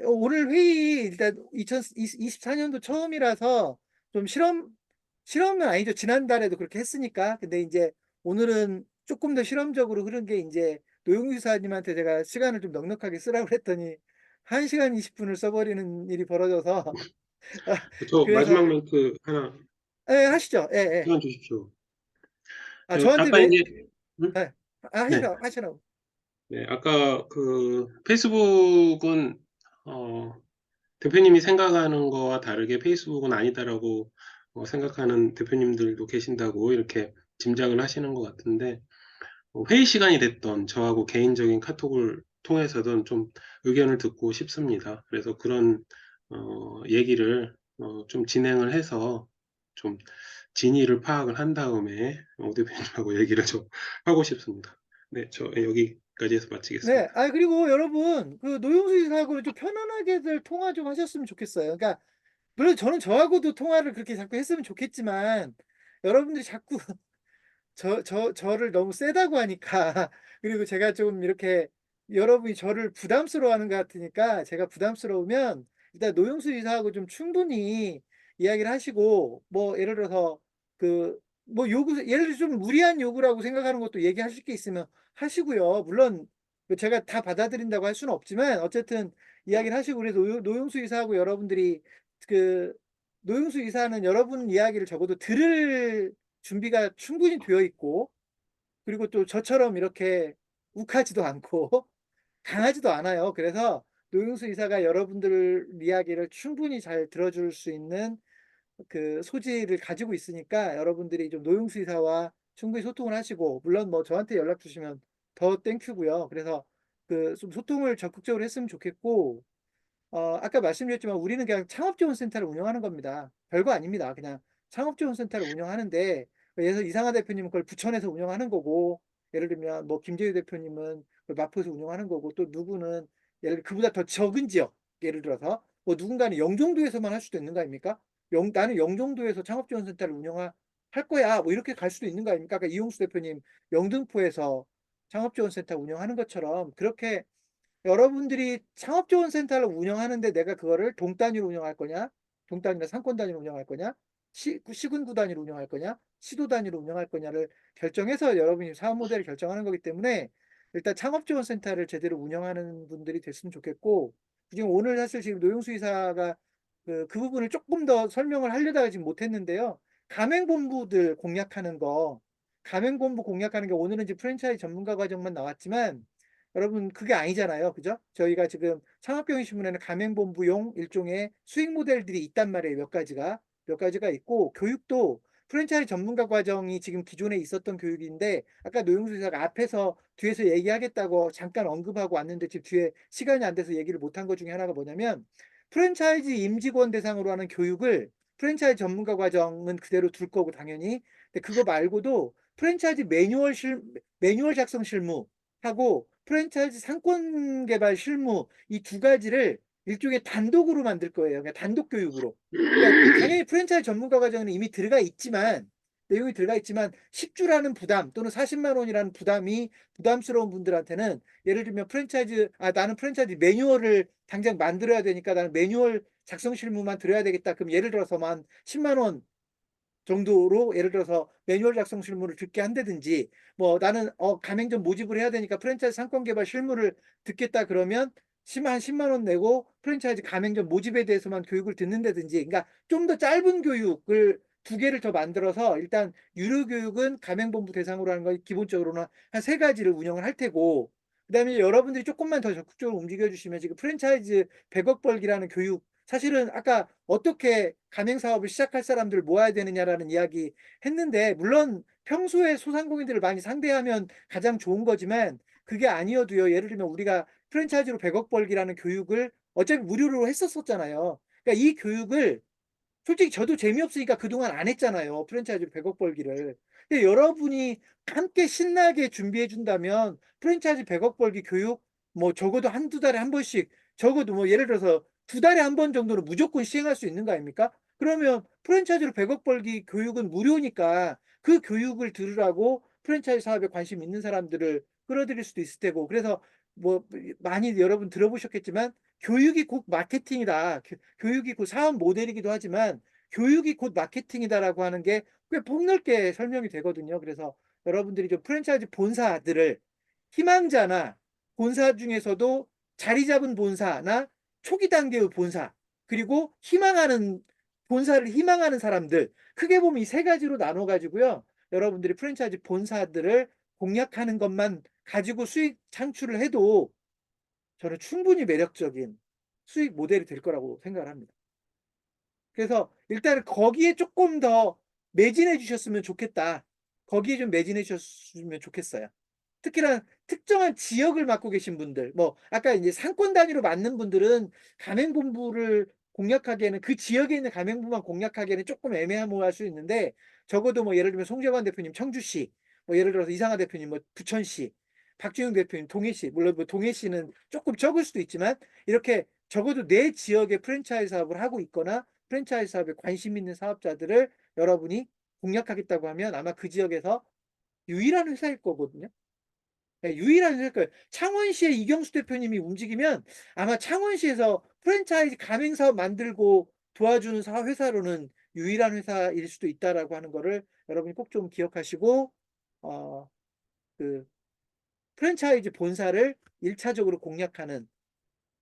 오늘 회의 일단 2024년도 처음이라서 좀 실험은 아니죠. 지난달에도 그렇게 했으니까. 근데 이제 오늘은 조금 더 실험적으로 흐른 게 이제 노영수 이사님한테 제가 시간을 좀 넉넉하게 쓰라고 했더니 1시간 20분을 써버리는 일이 벌어져서 저 그래서 마지막 멘트 하나 하시죠. 예. 시간 주십시오. 저한테 아까 왜 이제 네. 네. 하시라고. 네, 아까 페이스북은 대표님이 생각하는 거와 다르게 페이스북은 아니다라고 생각하는 대표님들도 계신다고 이렇게 짐작을 하시는 것 같은데 회의 시간이 됐던 저하고 개인적인 카톡을 통해서든 좀 의견을 듣고 싶습니다. 그래서 그런 얘기를 좀 진행을 해서 좀 진위를 파악을 한 다음에 대표님하고 얘기를 좀 하고 싶습니다. 네, 저 여기까지 해서 마치겠습니다. 네. 그리고 여러분, 노영수 이사하고 좀 편안하게들 통화 좀 하셨으면 좋겠어요. 그러니까, 물론 저는 저하고도 통화를 그렇게 자꾸 했으면 좋겠지만, 여러분들이 자꾸 저를 너무 세다고 하니까, 그리고 제가 좀 이렇게 여러분이 저를 부담스러워하는 것 같으니까, 제가 부담스러우면, 일단 노영수 이사하고 좀 충분히 이야기를 하시고, 뭐, 예를 들어서, 예를 들어 좀 무리한 요구라고 생각하는 것도 얘기하실 게 있으면 하시고요. 물론, 제가 다 받아들인다고 할 수는 없지만, 어쨌든 이야기를 하시고, 그래서 노영수 이사하고 여러분들이, 그, 노영수 이사는 여러분 이야기를 적어도 들을 준비가 충분히 되어 있고, 그리고 또 저처럼 이렇게 욱하지도 않고, 강하지도 않아요. 그래서 노영수 이사가 여러분들 이야기를 충분히 잘 들어줄 수 있는 그 소지를 가지고 있으니까 여러분들이 좀 노영수 이사와 충분히 소통을 하시고, 물론 뭐 저한테 연락 주시면 더 땡큐고요. 그래서 좀 소통을 적극적으로 했으면 좋겠고, 아까 말씀드렸지만 우리는 그냥 창업지원센터를 운영하는 겁니다. 별거 아닙니다. 그냥 창업지원센터를 운영하는데, 예를 들어서 이상하 대표님은 그걸 부천에서 운영하는 거고, 예를 들면 뭐 김재유 대표님은 그걸 마포에서 운영하는 거고, 또 누구는 예를 들어 그보다 더 적은 지역, 예를 들어서 뭐 누군가는 영종도에서만 할 수도 있는 거 아닙니까? 나는 영종도에서 창업지원센터를 운영할 거야. 뭐 이렇게 갈 수도 있는 거 아닙니까? 아까 이용수 대표님 영등포에서 창업지원센터 운영하는 것처럼 그렇게 여러분들이 창업지원센터를 운영하는데 내가 그거를 동 단위로 운영할 거냐, 동 단위나 상권 단위로 운영할 거냐, 시군구 단위로 운영할 거냐, 시도 단위로 운영할 거냐를 결정해서 여러분이 사업 모델을 결정하는 거기 때문에 일단 창업지원센터를 제대로 운영하는 분들이 됐으면 좋겠고, 지금 오늘 사실 지금 노영수 이사가 그 부분을 조금 더 설명을 하려다가 지금 못했는데요. 가맹본부들 공략하는 거, 가맹본부 공략하는 게 오늘은 이제 프랜차이즈 전문가 과정만 나왔지만 여러분 그게 아니잖아요. 그죠? 저희가 지금 창업경영신문에는 가맹본부용 일종의 수익 모델들이 있단 말이에요. 몇 가지가 있고, 교육도 프랜차이즈 전문가 과정이 지금 기존에 있었던 교육인데, 아까 노영수 이사가 뒤에서 얘기하겠다고 잠깐 언급하고 왔는데 지금 뒤에 시간이 안 돼서 얘기를 못한 것 중에 하나가 뭐냐면, 프랜차이즈 임직원 대상으로 하는 교육을 프랜차이즈 전문가 과정은 그대로 둘 거고 당연히, 근데 그거 말고도 프랜차이즈 매뉴얼 작성 실무 하고 프랜차이즈 상권 개발 실무 이 두 가지를 일종의 단독으로 만들 거예요. 그러니까 단독 교육으로. 그러니까 당연히 프랜차이즈 전문가 과정은 이미 내용이 들어가 있지만 10주라는 부담 또는 40만 원이라는 부담이 부담스러운 분들한테는 예를 들면 나는 프랜차이즈 매뉴얼을 당장 만들어야 되니까 나는 매뉴얼 작성 실무만 들어야 되겠다. 그럼 예를 들어서만 10만 원 정도로 예를 들어서 매뉴얼 작성 실무를 듣게 한다든지, 뭐 나는 가맹점 모집을 해야 되니까 프랜차이즈 상권 개발 실무를 듣겠다 그러면 한 10만 원 내고 프랜차이즈 가맹점 모집에 대해서만 교육을 듣는다든지, 그러니까 좀 더 짧은 교육을 두 개를 더 만들어서 일단 유료 교육은 가맹본부 대상으로 하는 거 기본적으로는 한 3가지를 운영을 할 테고, 그다음에 여러분들이 조금만 더 적극적으로 움직여 주시면 지금 프랜차이즈 100억 벌기라는 교육, 사실은 아까 어떻게 가맹 사업을 시작할 사람들을 모아야 되느냐라는 이야기 했는데, 물론 평소에 소상공인들을 많이 상대하면 가장 좋은 거지만 그게 아니어도요. 예를 들면 우리가 프랜차이즈로 100억 벌기라는 교육을 어차피 무료로 했었잖아요. 그러니까 이 교육을 솔직히 저도 재미없으니까 그동안 안 했잖아요. 프랜차이즈로 100억 벌기를. 근데 여러분이 함께 신나게 준비해 준다면 프랜차이즈 100억 벌기 교육 뭐 적어도 한두 달에 한 번씩, 적어도 뭐 예를 들어서 2달에 한 번 정도는 무조건 시행할 수 있는 거 아닙니까? 그러면 프랜차이즈로 100억 벌기 교육은 무료니까 그 교육을 들으라고 프랜차이즈 사업에 관심 있는 사람들을 끌어들일 수도 있을 테고, 그래서 뭐 많이 여러분 들어보셨겠지만 교육이 곧 마케팅이다. 교육이 곧 사업 모델이기도 하지만 교육이 곧 마케팅이다라고 하는 게 꽤 폭넓게 설명이 되거든요. 그래서 여러분들이 좀 프랜차이즈 본사들을 희망자나 본사 중에서도 자리 잡은 본사나 초기 단계의 본사, 그리고 본사를 희망하는 사람들, 크게 보면 이 세 가지로 나눠 가지고요. 여러분들이 프랜차이즈 본사들을 공략하는 것만 가지고 수익 창출을 해도 저는 충분히 매력적인 수익 모델이 될 거라고 생각을 합니다. 그래서 일단 거기에 조금 더 매진해 주셨으면 좋겠다. 거기에 좀 매진해 주셨으면 좋겠어요. 특히나 특정한 지역을 맡고 계신 분들, 뭐 아까 이제 상권 단위로 맡는 분들은 가맹본부를 공략하기에는 그 지역에 있는 가맹부만 공략하기에는 조금 애매모호할 수 있는데, 적어도 뭐 예를 들면 송재관 대표님 청주시, 뭐 예를 들어서 이상하 대표님 뭐 부천시, 박주영 대표님 동해시, 물론 뭐 동해시는 조금 적을 수도 있지만, 이렇게 적어도 내 지역에 프랜차이즈 사업을 하고 있거나 프랜차이즈 사업에 관심 있는 사업자들을 여러분이 공략하겠다고 하면 아마 그 지역에서 유일한 회사일 거거든요. 네, 유일한 회사일 거예요. 창원시의 이경수 대표님이 움직이면 아마 창원시에서 프랜차이즈 가맹 사업 만들고 도와주는 회사로는 유일한 회사일 수도 있다라고 하는 거를 여러분이 꼭 좀 기억하시고, 그 프랜차이즈 본사를 1차적으로 공략하는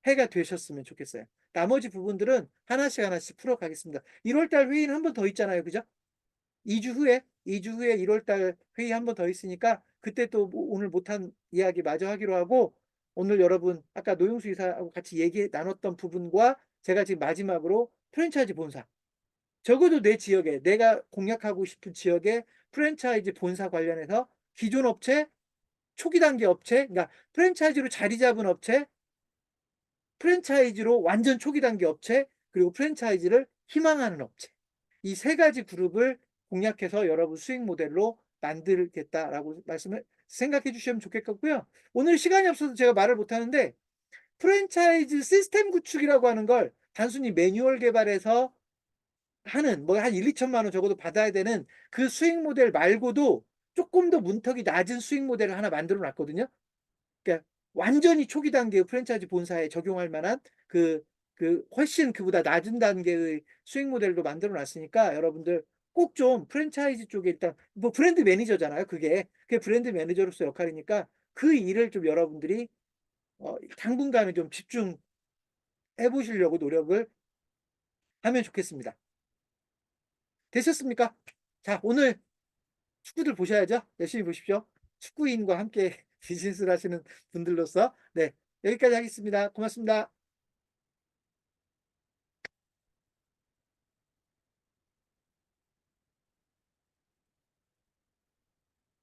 해가 되셨으면 좋겠어요. 나머지 부분들은 하나씩 풀어가겠습니다. 1월달 회의는 한 번 더 있잖아요. 그죠? 2주 후에 1월달 회의 한 번 더 있으니까 그때 또 오늘 못한 이야기 마저 하기로 하고, 오늘 여러분 아까 노영수 이사하고 같이 얘기 나눴던 부분과 제가 지금 마지막으로 프랜차이즈 본사, 적어도 내 지역에, 내가 공략하고 싶은 지역에 프랜차이즈 본사 관련해서 기존 업체, 초기 단계 업체, 그러니까 프랜차이즈로 자리 잡은 업체, 프랜차이즈로 완전 초기 단계 업체, 그리고 프랜차이즈를 희망하는 업체, 이 세 가지 그룹을 공략해서 여러분 수익 모델로 만들겠다라고 생각해 주시면 좋겠고요. 오늘 시간이 없어서 제가 말을 못하는데, 프랜차이즈 시스템 구축이라고 하는 걸 단순히 매뉴얼 개발해서 하는, 뭐 한 1, 2천만 원 적어도 받아야 되는 그 수익 모델 말고도 조금 더 문턱이 낮은 수익 모델을 하나 만들어 놨거든요. 그러니까 완전히 초기 단계의 프랜차이즈 본사에 적용할 만한 훨씬 그보다 낮은 단계의 수익 모델로 만들어 놨으니까, 여러분들 꼭 좀 프랜차이즈 쪽에 일단 뭐 브랜드 매니저잖아요. 그게 브랜드 매니저로서 역할이니까 그 일을 좀 여러분들이 당분간은 좀 집중해 보시려고 노력을 하면 좋겠습니다. 되셨습니까? 자, 오늘 축구들 보셔야죠. 열심히 보십시오. 축구인과 함께 비즈니스를 하시는 분들로서. 네, 여기까지 하겠습니다. 고맙습니다.